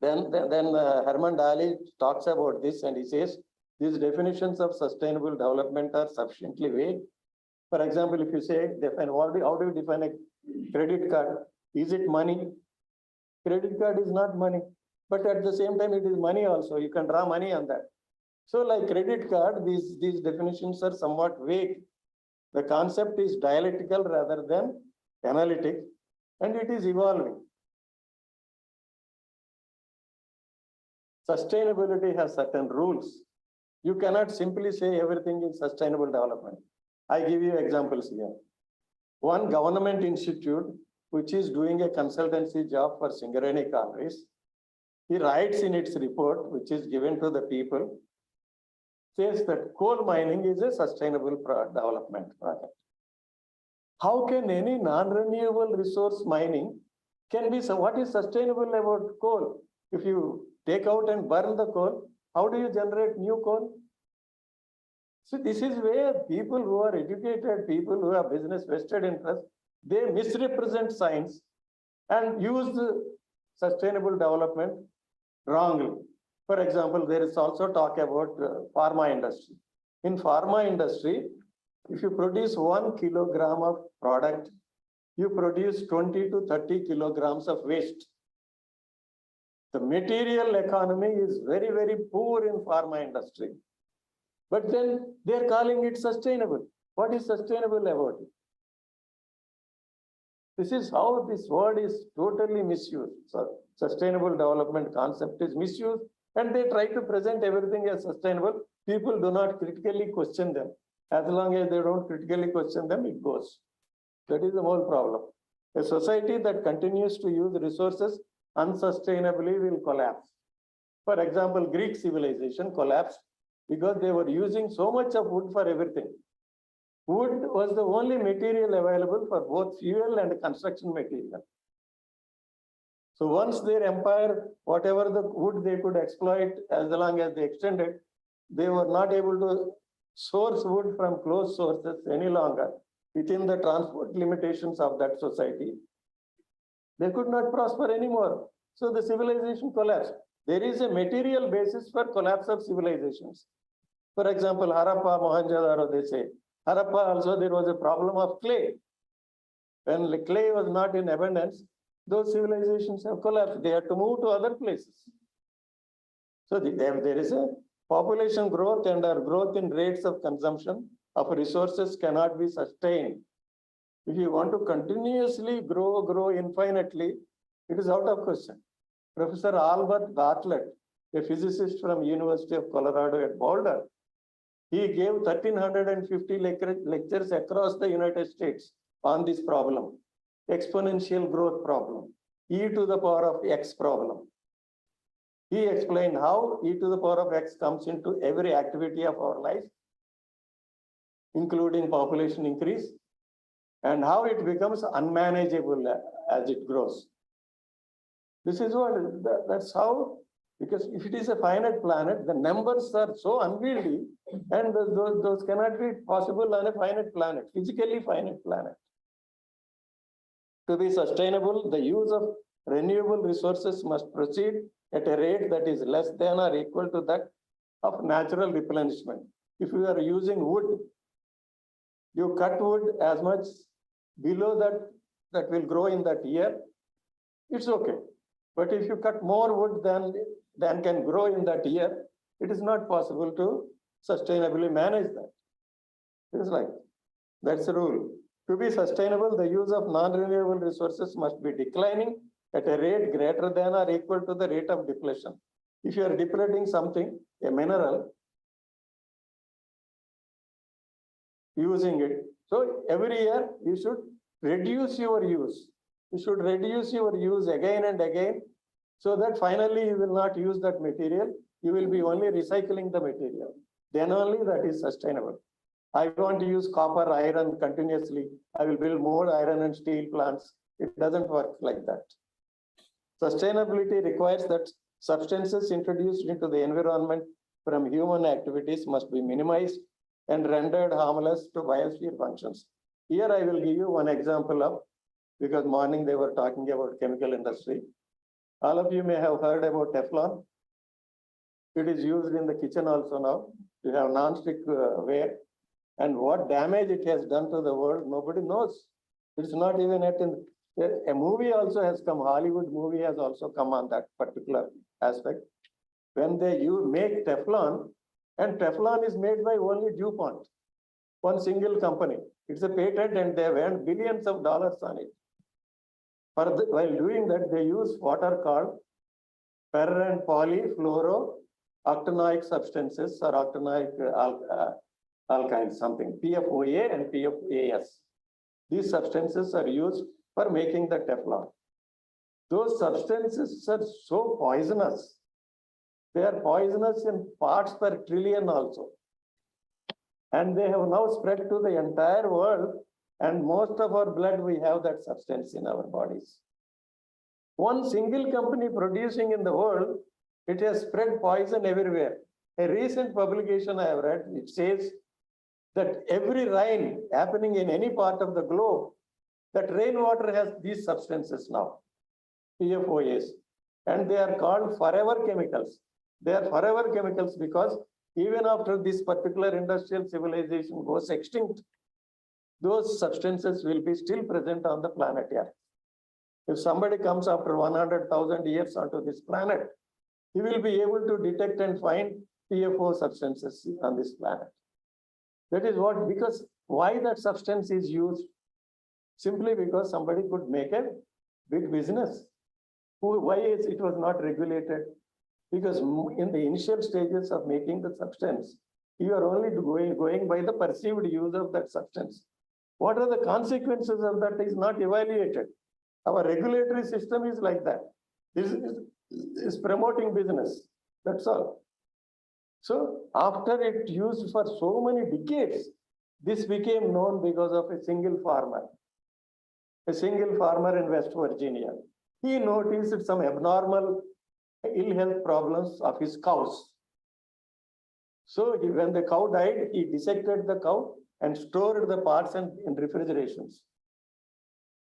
Speaker 4: Then Herman Daly talks about this and he says, these definitions of sustainable development are sufficiently vague. For example, if you say, how do you define a credit card? Is it money? Credit card is not money, but at the same time, it is money also. You can draw money on that. So like credit card, these definitions are somewhat vague. The concept is dialectical rather than analytic, and it is evolving. Sustainability has certain rules. You cannot simply say everything is sustainable development. I give you examples here. One government institute, which is doing a consultancy job for Singareni Collieries, he writes in its report, which is given to the people, says that coal mining is a sustainable development project. How can any non-renewable resource mining can be, so what is sustainable about coal? If you take out and burn the coal, how do you generate new coal? So this is where people who are educated, people who have business vested interest, they misrepresent science and use the sustainable development wrongly. For example, there is also talk about pharma industry. In pharma industry, if you produce 1 kilogram of product, you produce 20 to 30 kilograms of waste. The material economy is very, very poor in pharma industry. But then they're calling it sustainable. What is sustainable about it? This is how this word is totally misused. So sustainable development concept is misused, and they try to present everything as sustainable. People do not critically question them. As long as they don't critically question them, it goes. That is the whole problem. A society that continues to use resources unsustainably will collapse. For example, Greek civilization collapsed because they were using so much of wood for everything. Wood was the only material available for both fuel and construction material. So once their empire, whatever the wood they could exploit as long as they extended, they were not able to source wood from closed sources any longer within the transport limitations of that society. They could not prosper anymore. So the civilization collapsed. There is a material basis for collapse of civilizations. For example, Harappa, Mohenjo-daro, they say. Harappa also there was a problem of clay. When the clay was not in abundance, those civilizations have collapsed. They had to move to other places. So there is a population growth and our growth in rates of consumption of resources cannot be sustained. If you want to continuously grow infinitely, it is out of question. Professor Albert Bartlett, a physicist from University of Colorado at Boulder, he gave 1,350 lectures across the United States on this problem, exponential growth problem, e to the power of x problem. He explained how e to the power of x comes into every activity of our life, including population increase, and how it becomes unmanageable as it grows. This is what, that's how, because if it is a finite planet, the numbers are so unwieldy, and those cannot be possible on a finite planet, physically finite planet. To be sustainable, the use of renewable resources must proceed at a rate that is less than or equal to that of natural replenishment. If you are using wood, you cut wood as much below that will grow in that year, it's okay. But if you cut more wood than can grow in that year, it is not possible to sustainably manage that. It is like, that's the rule. To be sustainable, the use of non-renewable resources must be declining at a rate greater than or equal to the rate of depletion. If you are depleting something, a mineral, using it, so every year you should reduce your use. You should reduce your use again and again, so that finally you will not use that material. You will be only recycling the material. Then only that is sustainable. I want to use copper, iron continuously. I will build more iron and steel plants. It doesn't work like that. Sustainability requires that substances introduced into the environment from human activities must be minimized and rendered harmless to biosphere functions. Here I will give you one example of, because morning they were talking about chemical industry. All of you may have heard about Teflon. It is used in the kitchen also now. You have non-stick ware. And what damage it has done to the world, nobody knows. It's not even at in a movie also has come, Hollywood movie has also come on that particular aspect. When they make Teflon, and Teflon is made by only DuPont, one single company. It's a patent and they have earned billions of dollars on it. While doing that, they use what are called per and polyfluorooctanoic substances or octanoic alkyls, something, PFOA and PFAS. These substances are used for making the Teflon. Those substances are so poisonous. They are poisonous in parts per trillion also. And they have now spread to the entire world, and most of our blood, we have that substance in our bodies. One single company producing in the world, it has spread poison everywhere. A recent publication I have read, it says that every rain happening in any part of the globe, that rainwater has these substances now, PFOAs, and they are called forever chemicals. They are forever chemicals because even after this particular industrial civilization goes extinct, those substances will be still present on the planet Earth. If somebody comes after 100,000 years onto this planet, he will be able to detect and find PFO substances on this planet. That is what, because why that substance is used? Simply because somebody could make a big business. Why is it was not regulated? Because in the initial stages of making the substance, you are only going by the perceived use of that substance. What are the consequences of that is not evaluated. Our regulatory system is like that. This is promoting business. That's all. So after it used for so many decades, this became known because of a single farmer in West Virginia. he noticed some abnormal ill health problems of his cows. So when the cow died, he dissected the cow and stored the parts in refrigerations.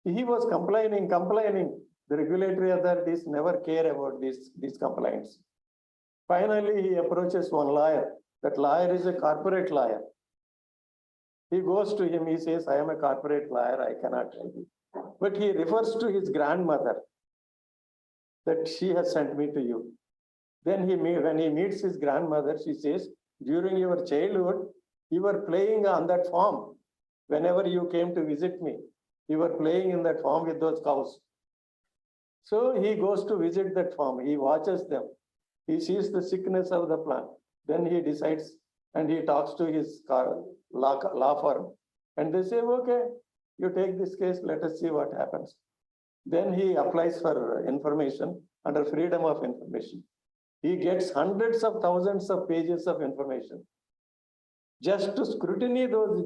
Speaker 4: He was complaining. The regulatory authorities never care about these complaints. Finally, he approaches one lawyer. That lawyer is a corporate lawyer. He goes to him, he says, I am a corporate lawyer, I cannot help you. But he refers to his grandmother, that she has sent me to you. Then when he meets his grandmother, she says, during your childhood, you were playing on that farm. Whenever you came to visit me, you were playing in that farm with those cows. So he goes to visit that farm. He watches them. He sees the sickness of the plant. Then he decides and he talks to his law firm. And they say, okay, you take this case, let us see what happens. Then he applies for information under freedom of information. He gets hundreds of thousands of pages of information. Just to scrutiny those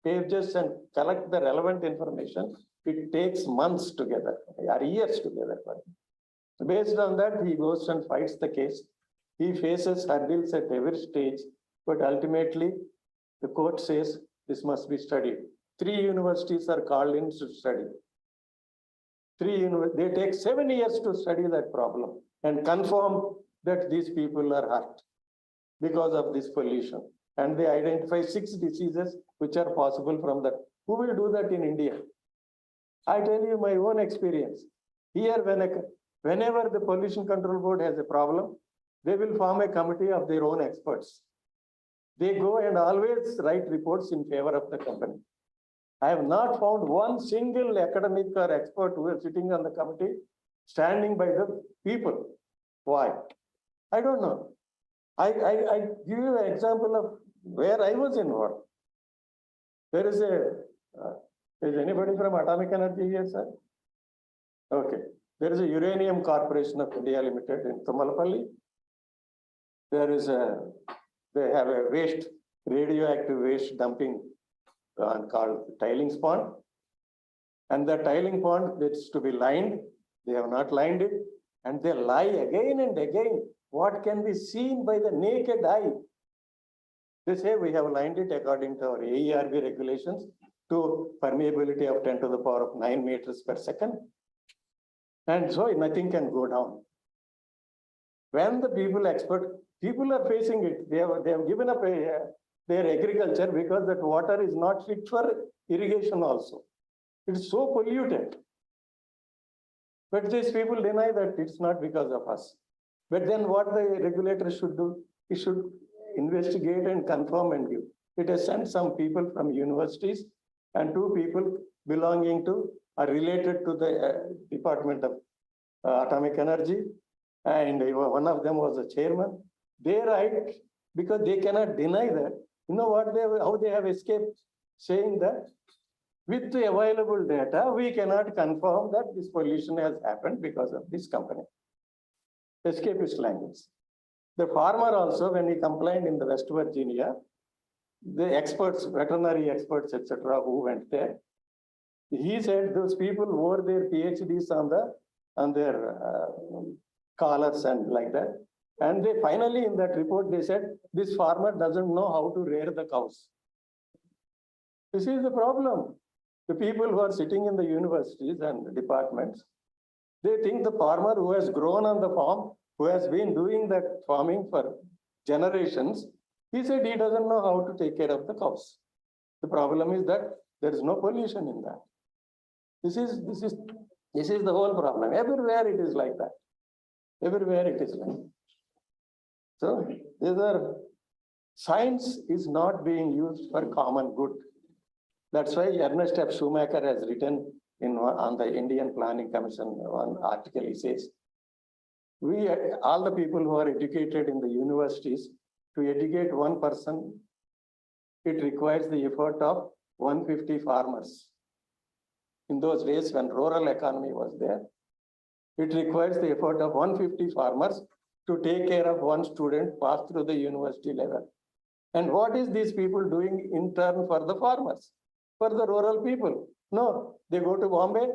Speaker 4: pages and collect the relevant information, it takes months together, or years together. Based on that, he goes and fights the case. He faces hurdles at every stage, but ultimately, the court says this must be studied. 3 universities are called in to study. They take 7 years to study that problem and confirm that these people are hurt because of this pollution. And they identify 6 diseases which are possible from that. Who will do that in India? I tell you my own experience. Here, whenever the Pollution Control Board has a problem, they will form a committee of their own experts. They go and always write reports in favor of the company. I have not found one single academic or expert who is sitting on the committee standing by the people. Why? I don't know. I give you an example of where I was involved. There is is anybody from Atomic Energy here, sir? Okay. There is a Uranium Corporation of India Limited in Tumalapalli. They have a radioactive waste dumping called tilings pond. And the tiling pond is to be lined. They have not lined it. And they lie again and again. What can be seen by the naked eye? They say we have lined it according to our AERB regulations to permeability of 10 to the power of 9 meters per second. And so nothing can go down. When the people are facing it, they have given up their agriculture because that water is not fit for irrigation also. It's so polluted. But these people deny that it's not because of us. But then what the regulator should do, he should investigate and confirm and give. It has sent some people from universities and 2 people belonging to are related to the Department of Atomic Energy. And one of them was a chairman. They write because they cannot deny that. You know what how they have escaped saying that with the available data, we cannot confirm that this pollution has happened because of this company. Escapist language. The farmer also, when he complained in the West Virginia, the experts, veterinary experts, etc., who went there, he said those people wore their PhDs on their collars and like that. And they finally, in that report, they said, this farmer doesn't know how to rear the cows. This is the problem. The people who are sitting in the universities and departments, they think the farmer who has grown on the farm, who has been doing that farming for generations, he said he doesn't know how to take care of the cows. The problem is that there is no pollution in that. This is the whole problem. Everywhere it is like that. Everywhere it is like that. So science is not being used for common good. That's why Ernest F. Schumacher has written on the Indian Planning Commission one article. He says, all the people who are educated in the universities, to educate one person, it requires the effort of 150 farmers. In those days when rural economy was there, it requires the effort of 150 farmers to take care of one student pass through the university level. And what is these people doing in turn for the farmers, for the rural people? No, they go to Bombay,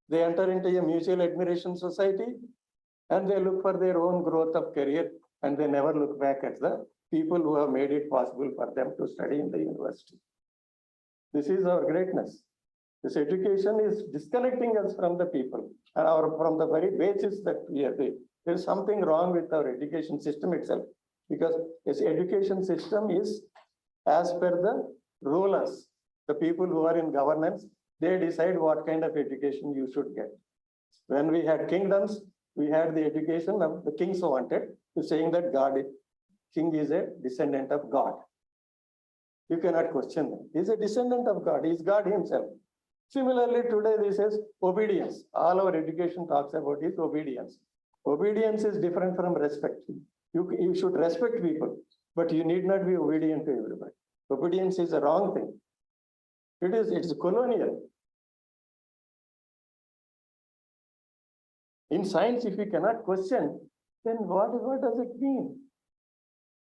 Speaker 4: They enter into a mutual admiration society and they look for their own growth of career and they never look back at the people who have made it possible for them to study in the university. This is our greatness. This education is disconnecting us from the people and from the very basis that we are there. There is something wrong with our education system itself, because this education system is as per the rulers, the people who are in governance, they decide what kind of education you should get. When we had kingdoms, we had the education of the kings wanted to saying that king is a descendant of God. You cannot question him. He is a descendant of God. He is God himself. Similarly, today this is obedience. All our education talks about is obedience. Obedience is different from respect. You should respect people, but you need not be obedient to everybody. Obedience is a wrong thing. It's colonial. In science, if you cannot question, then what does it mean?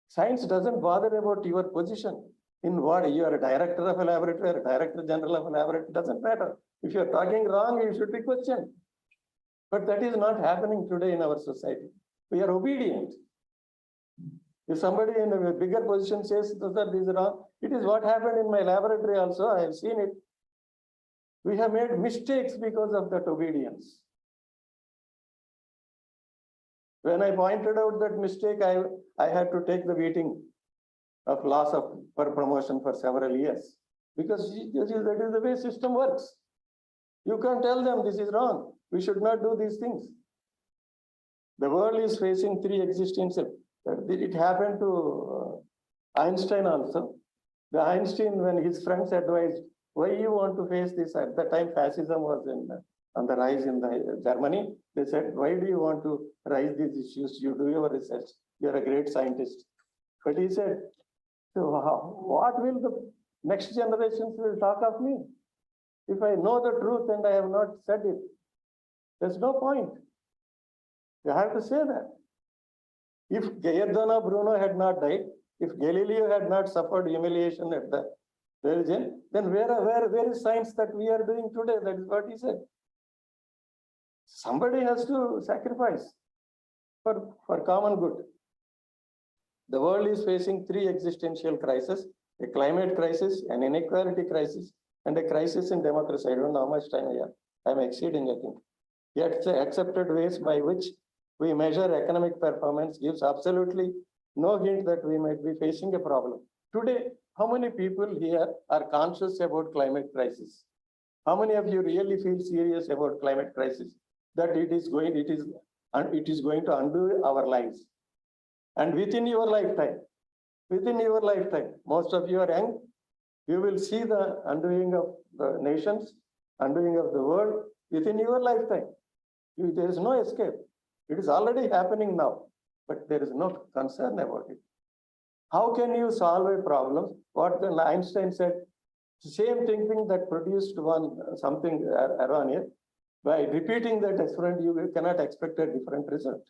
Speaker 4: Science doesn't bother about your position. In what you are a director of a laboratory, or a director general of a laboratory, doesn't matter. If you're talking wrong, you should be questioned. But that is not happening today in our society. We are obedient. If somebody in a bigger position says that this is wrong, it is what happened in my laboratory also. I have seen it. We have made mistakes because of that obedience. When I pointed out that mistake, I had to take the beating of loss of per promotion for several years, because that is the way system works. You can't tell them this is wrong. We should not do these things. The world is facing three existential. It happened to Einstein also. The Einstein, when his friends advised, why you want to face this? At the time, fascism was on the rise in Germany. They said, why do you want to raise these issues? You do your research. You're a great scientist. But he said, so what will the next generations will talk of me? If I know the truth and I have not said it, there's no point. You have to say that. If Giordano Bruno had not died, if Galileo had not suffered humiliation at the religion, then where is science that we are doing today? That is what he said. Somebody has to sacrifice for common good. The world is facing three existential crises: a climate crisis, an inequality crisis, and a crisis in democracy. I don't know how much time I have. I'm exceeding, I think. Yet the accepted ways by which we measure economic performance gives absolutely no hint that we might be facing a problem. Today, how many people here are conscious about climate crisis? How many of you really feel serious about climate crisis? That it is going to undo our lives. And within your lifetime, most of you are young, you will see the undoing of the nations, undoing of the world within your lifetime. There is no escape. It is already happening now, but there is no concern about it. How can you solve a problem? What Einstein said, same thinking that produced something erroneous. By repeating that experiment, you cannot expect a different result.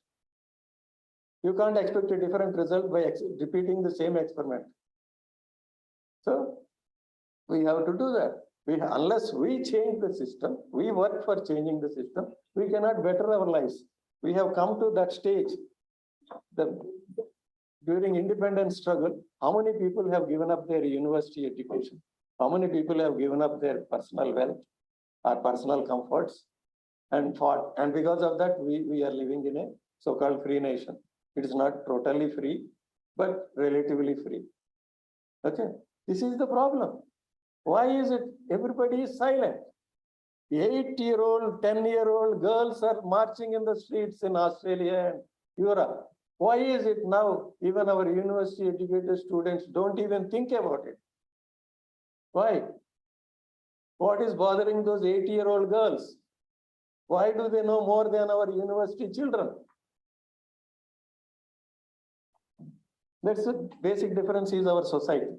Speaker 4: You can't expect a different result by repeating the same experiment. So we have to do that. Unless we change the system, we work for changing the system, we cannot better our lives. We have come to that stage. During independence struggle, how many people have given up their university education? How many people have given up their personal wealth or personal comforts and fought? And because of that, we are living in a so-called free nation. It is not totally free, but relatively free. Okay, this is the problem. Why is it everybody is silent? 8-year-old, 10-year-old girls are marching in the streets in Australia and Europe. Why is it now even our university educated students don't even think about it? Why? What is bothering those 8-year-old girls? Why do they know more than our university children? That's the basic difference is our society.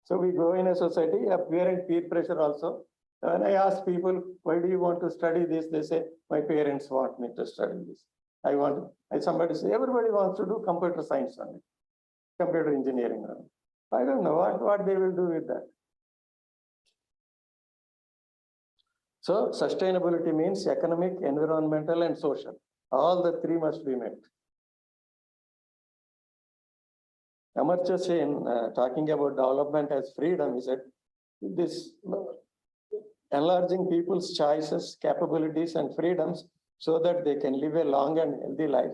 Speaker 4: So we go in a society, appearing peer pressure also. When I ask people, why do you want to study this? They say, my parents want me to study this. Somebody say, everybody wants to do computer science only, computer engineering only. I don't know what they will do with that. So sustainability means economic, environmental, and social. All the three must be met. Amartya Sen, talking about development as freedom, he said, this enlarging people's choices, capabilities, and freedoms so that they can live a long and healthy life,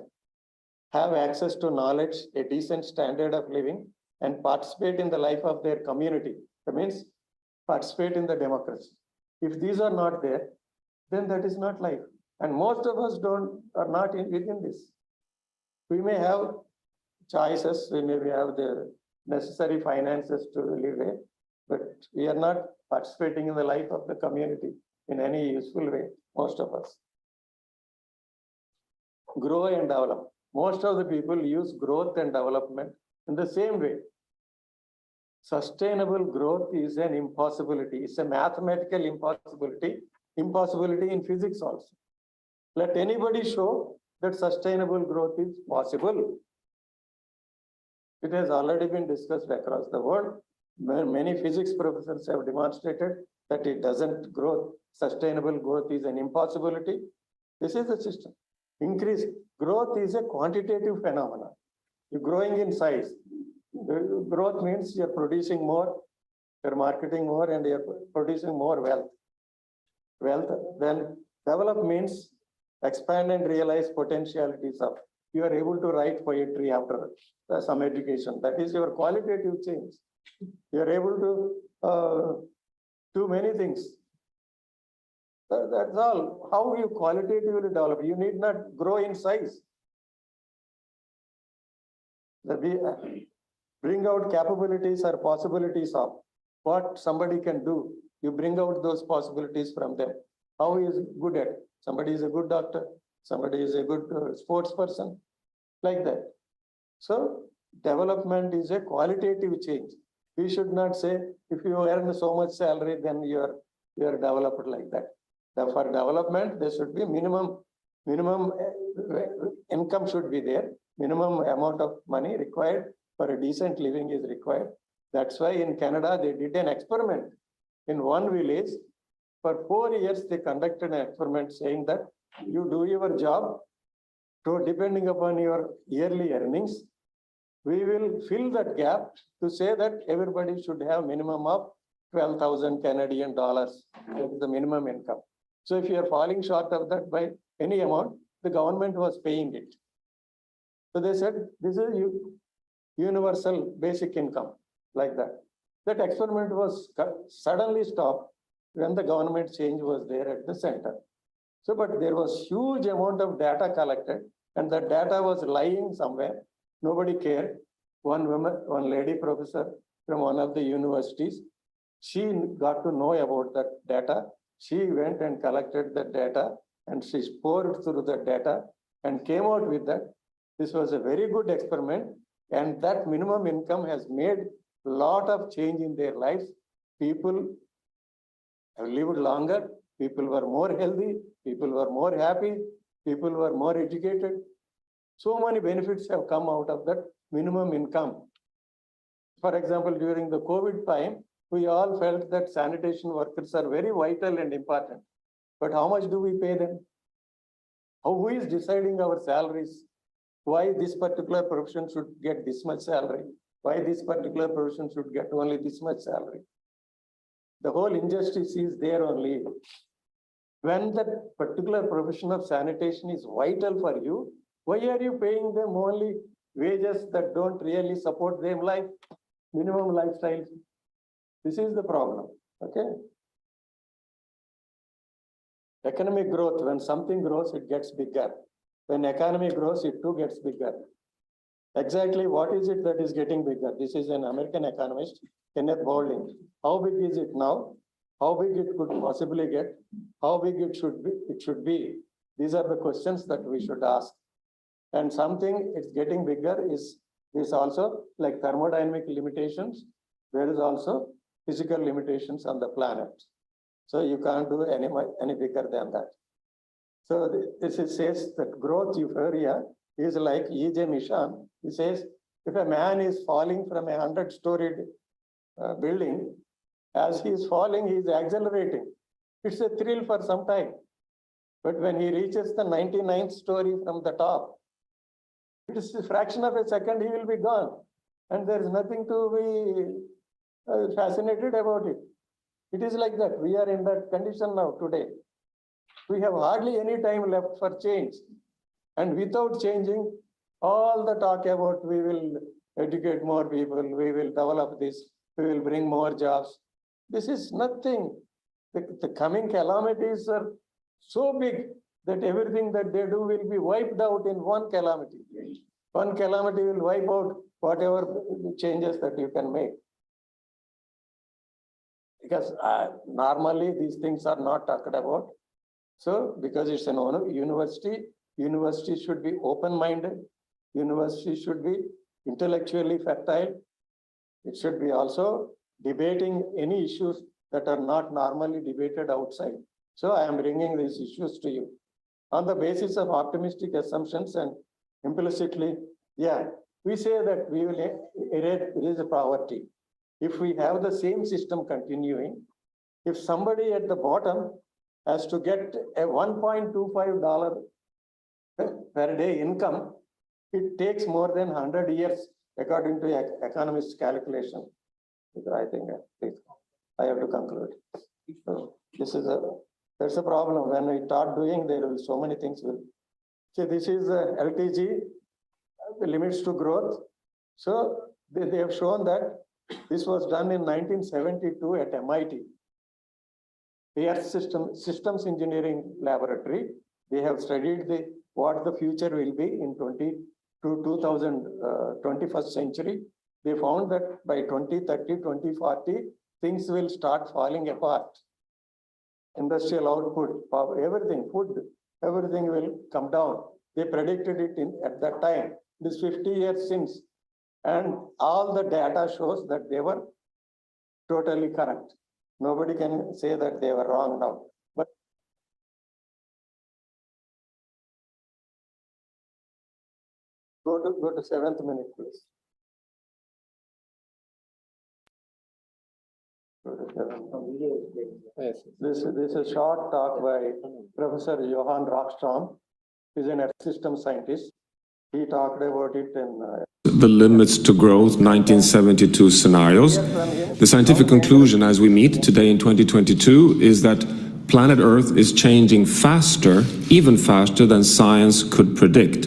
Speaker 4: have access to knowledge, a decent standard of living, and participate in the life of their community. That means participate in the democracy. If these are not there, then that is not life. And most of us are not within this. We may have choices, we may have the necessary finances to live a, but we are not participating in the life of the community in any useful way, most of us. Grow and develop. Most of the people use growth and development in the same way. Sustainable growth is an impossibility. It's a mathematical impossibility in physics also. Let anybody show that sustainable growth is possible. It has already been discussed across the world. Many physics professors have demonstrated that it doesn't grow. Sustainable growth is an impossibility. This is the system. Increase growth is a quantitative phenomenon. You're growing in size. Growth means you're producing more, you're marketing more, and you're producing more wealth. Then develop means expand and realize potentialities of. You are able to write poetry after some education. That is your qualitative change. You are able to do many things. That's all. How you qualitatively develop? You need not grow in size. Bring out capabilities or possibilities of what somebody can do. You bring out those possibilities from them. How he is good at. Somebody is a good doctor. Somebody is a good sports person. Like that. So development is a qualitative change. We should not say if you earn so much salary, then you are developed like that. For development, there should be minimum income should be there. Minimum amount of money required for a decent living is required. That's why in Canada, they did an experiment in one village. For 4 years, they conducted an experiment saying that you do your job, so depending upon your yearly earnings, we will fill that gap to say that everybody should have minimum of 12,000 Canadian dollars. That is the minimum income. So if you are falling short of that by any amount, the government was paying it. So they said, this is universal basic income, like that. That experiment was suddenly stopped when the government change was there at the center. So, but there was huge amount of data collected, and the data was lying somewhere. Nobody cared. One lady professor from one of the universities, she got to know about that data. She went and collected the data, and she poured through the data and came out with that. This was a very good experiment, and that minimum income has made a lot of change in their lives. People have lived longer, people were more healthy, people were more happy, people were more educated. So many benefits have come out of that minimum income. For example, during the COVID time, we all felt that sanitation workers are very vital and important. But how much do we pay them? Who is deciding our salaries? Why this particular profession should get this much salary? Why this particular profession should get only this much salary? The whole injustice is there only. When that particular profession of sanitation is vital for you, why are you paying them only wages that don't really support their life, minimum lifestyle? This is the problem, okay? Economic growth, when something grows, it gets bigger. When economy grows, it too gets bigger. Exactly what is it that is getting bigger? This is an American economist, Kenneth Boulding. How big is it now? How big it could possibly get? How big it should be? These are the questions that we should ask. And something it's getting bigger is also like thermodynamic limitations. There is also physical limitations on the planet. So you can't do any bigger than that. So this says that growth euphoria is like E.J. Mishan. He says, if a man is falling from a 100-storied building, as he is falling, he is accelerating. It's a thrill for some time. But when he reaches the 99th story from the top, it is a fraction of a second, he will be gone. And there is nothing to be fascinated about it. It is like that. We are in that condition now today. We have hardly any time left for change. And without changing, all the talk about we will educate more people, we will develop this, we will bring more jobs. This is nothing. The coming calamities are so big that everything that they do will be wiped out in one calamity. One calamity will wipe out whatever changes that you can make. Because normally these things are not talked about. So because it's an university, university should be open-minded. University should be intellectually fertile. It should be also debating any issues that are not normally debated outside. So I am bringing these issues to you on the basis of optimistic assumptions and implicitly, yeah, we say that we will erase poverty. If we have the same system continuing, if somebody at the bottom has to get a $1.25 per day income, it takes more than 100 years according to economists' calculation. I think I have to conclude. So there's a problem. When we start doing, there will be so many things. See, this is LTG, the limits to growth. So they have shown that this was done in 1972 at MIT. The Earth Systems Engineering Laboratory. They have studied what the future will be in 21st century. They found that by 2030, 2040, things will start falling apart. Industrial output, everything, food, everything will come down. They predicted it at that time. This 50 years since. And all the data shows that they were totally correct. Nobody can say that they were wrong now. But go to 7th minute, please. Yes. This is a short talk by Professor Johann Rockström. He's an Earth system scientist. He talked about it in
Speaker 5: the limits to growth 1972 scenarios. The scientific conclusion as we meet today in 2022 is that planet Earth is changing faster, even faster than science could predict.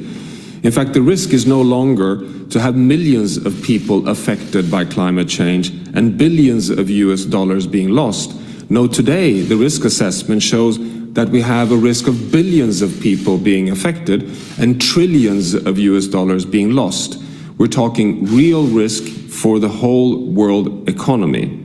Speaker 5: In fact, the risk is no longer to have millions of people affected by climate change and billions of US dollars being lost. No, today the risk assessment shows that we have a risk of billions of people being affected and trillions of US dollars being lost. We're talking real risk for the whole world economy.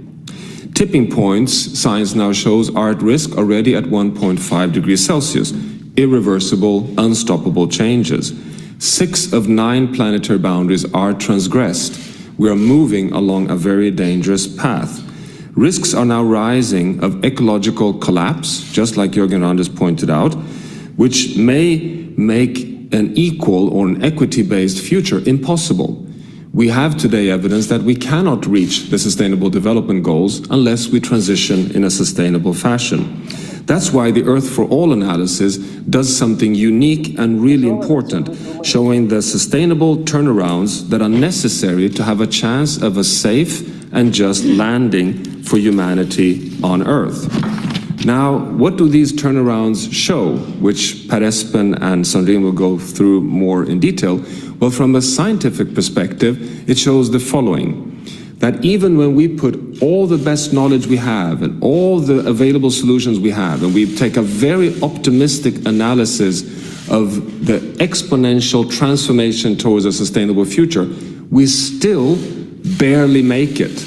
Speaker 5: Tipping points, science now shows, are at risk already at 1.5 degrees Celsius. Irreversible, unstoppable changes. 6 of 9 planetary boundaries are transgressed. We are moving along a very dangerous path. Risks are now rising of ecological collapse, just like Jürgen Randers pointed out, which may make an equal or an equity-based future impossible. We have today evidence that we cannot reach the Sustainable Development Goals unless we transition in a sustainable fashion. That's why the Earth for All analysis does something unique and really important, showing the sustainable turnarounds that are necessary to have a chance of a safe and just landing for humanity on Earth. Now, what do these turnarounds show, which Per Espen and Sandrine will go through more in detail? Well, from a scientific perspective, it shows the following. That even when we put all the best knowledge we have and all the available solutions we have, and we take a very optimistic analysis of the exponential transformation towards a sustainable future, we still barely make it.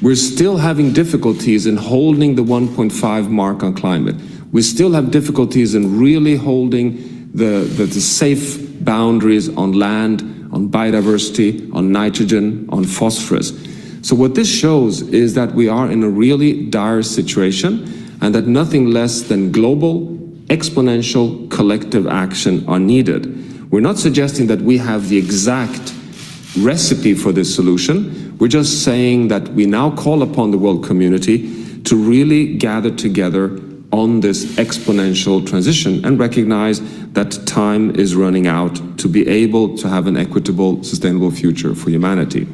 Speaker 5: We're still having difficulties in holding the 1.5 mark on climate. We still have difficulties in really holding the safe boundaries on land, on biodiversity, on nitrogen, on phosphorus. So what this shows is that we are in a really dire situation and that nothing less than global, exponential, collective action are needed. We're not suggesting that we have the exact recipe for this solution. We're just saying that we now call upon the world community to really gather together on this exponential transition and recognize that time is running out to be able to have an equitable, sustainable future for humanity.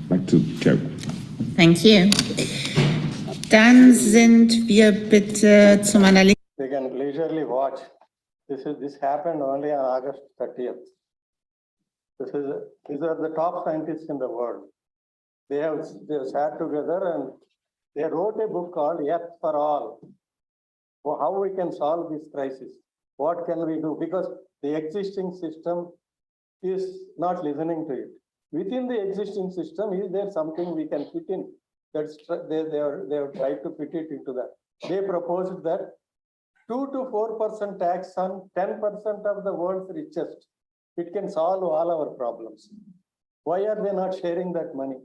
Speaker 5: Back to Chair.
Speaker 6: Thank you. Dann sind wir bitte zu meiner Linken.
Speaker 4: They can leisurely watch. This happened only on August 30th. These are the top scientists in the world. They have sat together and they wrote a book called Earth for All. How we can solve this crisis? What can we do? Because the existing system is not listening to it. Within the existing system, is there something we can fit in? They have tried to fit it into that. They proposed that 2 to 4% tax on 10% of the world's richest. It can solve all our problems. Why are they not sharing that money?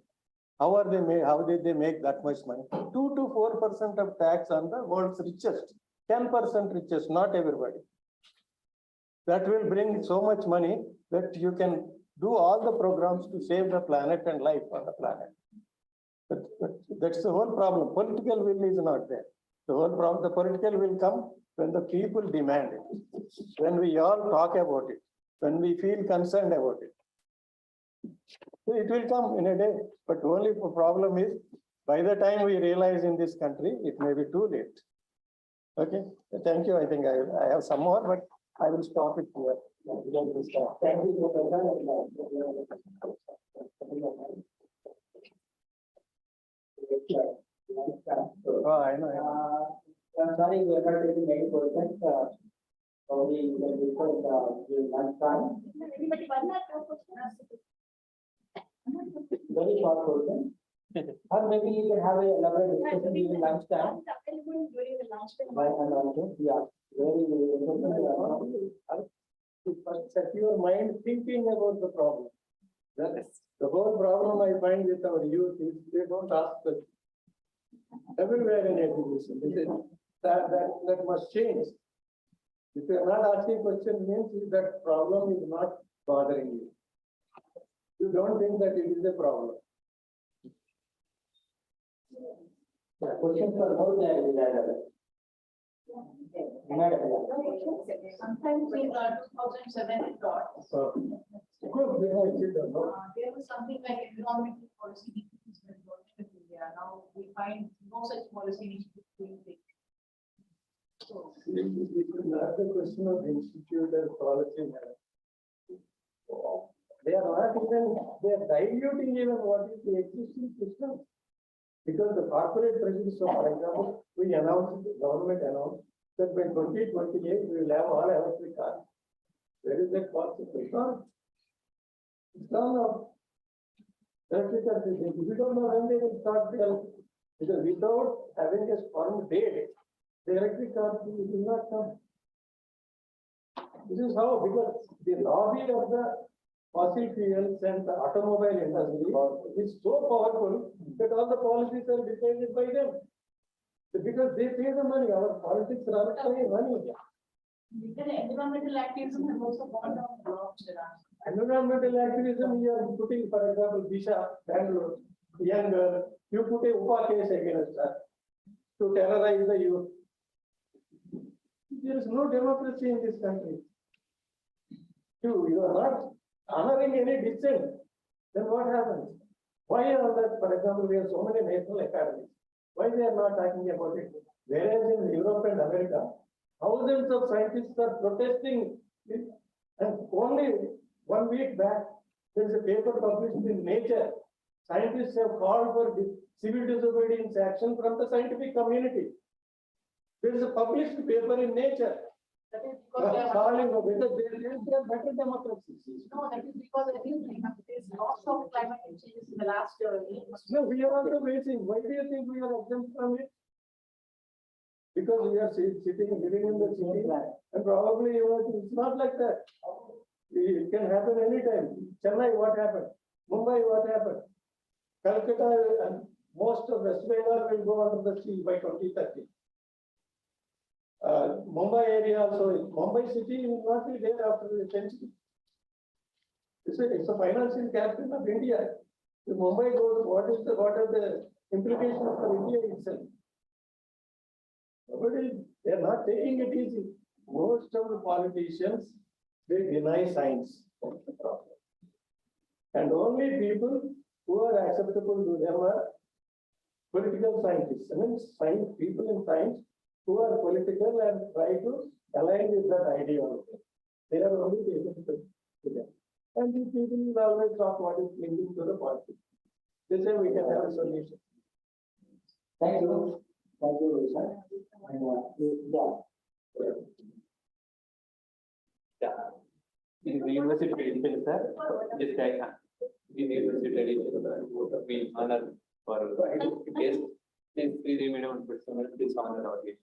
Speaker 4: How did they make that much money? 2 to 4% of tax on the world's richest. 10% richest, not everybody. That will bring so much money that you can do all the programs to save the planet and life on the planet. But that's the whole problem. Political will is not there. The whole problem, the political will come when the people demand it, when we all talk about it, when we feel concerned about it. It will come in a day, but only the problem is, by the time we realize in this country, it may be too late. Okay, thank you. I think I have some more, but I will stop it here. Thank you. Oh, I know.
Speaker 3: I'm sorry, we are not taking any questions. Probably we can discuss during lunchtime.
Speaker 2: Anybody want to
Speaker 3: Very short question. Or maybe you can have a elaborate discussion during lunchtime.
Speaker 2: during the lunchtime?
Speaker 3: Yeah, very interesting.
Speaker 4: First, set your mind thinking about the problem. The whole problem I find with our youth is they don't ask questions. Everywhere in education, that must change. If you are not asking questions, means that problem is not bothering you. You don't think that it is a problem.
Speaker 3: Questions are more than that.
Speaker 2: Sometimes in 2007 it got.
Speaker 4: So, good,
Speaker 2: There was something like environmental policy in India. Now we find no such policy being taken. So
Speaker 4: this is not the question of institute or policy. They are not even, they are diluting even what is the existing system. Because the corporate prejudice, so for example, we announced, the government announced that by 2028 we will have all electric cars. Where is that possible? It's gone now. Electric cars, we don't know when they will start the electric. Because without having a firm date, the electric cars will not come. This is how, because the lobby of the fossil fuels and the automobile industry is so powerful that all the policies are decided by them. Because they pay the money, our politics are not paying money.
Speaker 2: environmental activism has also gone down blocks.
Speaker 4: Environmental activism, you are putting, for example, Disha, Bangalore, young girl, you put a UPA case against her to terrorize the youth. There is no democracy in this country. You are not honoring any dissent. Then what happens? Why are that, for example, we have so many national academies? Why they are not talking about it? Whereas in Europe and America, thousands of scientists are protesting it. And only 1 week back, there is a paper published in Nature. Scientists have called for civil disobedience action from the scientific community. There is a published paper in Nature.
Speaker 2: That is because they are
Speaker 4: Calling for better democracy.
Speaker 2: no, that is because there is lots of climate changes in the last year.
Speaker 4: No, we are also facing. Why do you think we are exempt from it? Because we are sitting, living in the city, and probably it's not like that. It can happen anytime. Chennai, what happened? Mumbai, what happened? Calcutta and most of West Bengal will go under the sea by 2030. Mumbai area also, Mumbai city will not be there after the century. It's a financial capital of India. If Mumbai goes, what are the implications for India itself? Nobody, they're not taking it easy. Most of the politicians, they deny science. And only people who are acceptable to them are political scientists. I mean, science, people in science who are political and try to align with that ideology. They are only acceptable to them. And these people will always talk what is linking to the party. They say we can have a solution.
Speaker 3: Thank you. Thank you, sir. And,
Speaker 1: Yeah. It is the university tradition, sir. Just like it is the university tradition. We honor for guest. Please, please remain on person. Please honor our guest.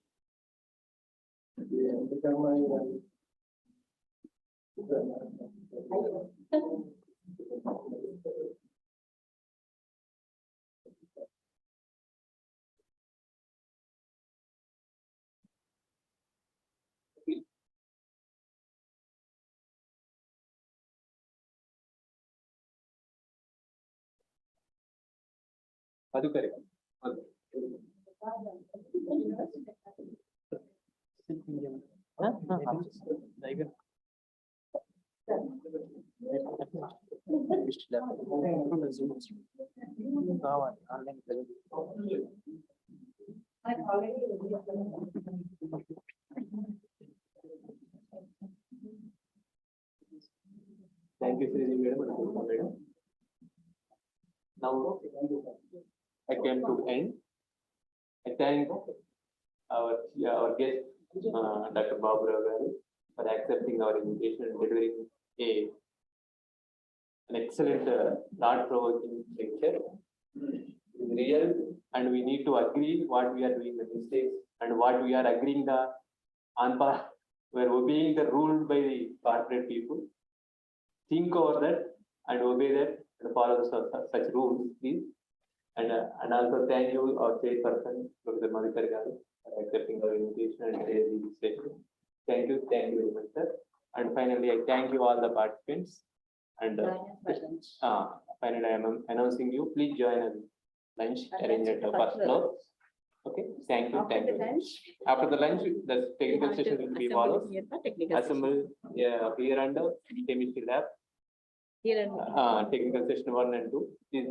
Speaker 1: Madhukar. Thank you, Sri Madam. Now I came to end. I thank our guest, Dr. BRAOU-Live, for accepting our invitation and delivering an excellent, thought-provoking lecture. It is real, and we need to agree what we are doing the mistakes and what we are agreeing we are obeying the rule by the corporate people. Think over that and obey that and follow such rules, please. And also thank you, our chairperson, Dr. Madhukar Garu, for accepting our invitation and today's session. Thank you very much, sir. And finally, I thank you all the participants. And finally, I am announcing you. Please join us lunch arranged at the first floor. Okay, thank you. After the lunch, the technical session will be followed. Assemble here under chemistry lab. Technical session 1 and 2 is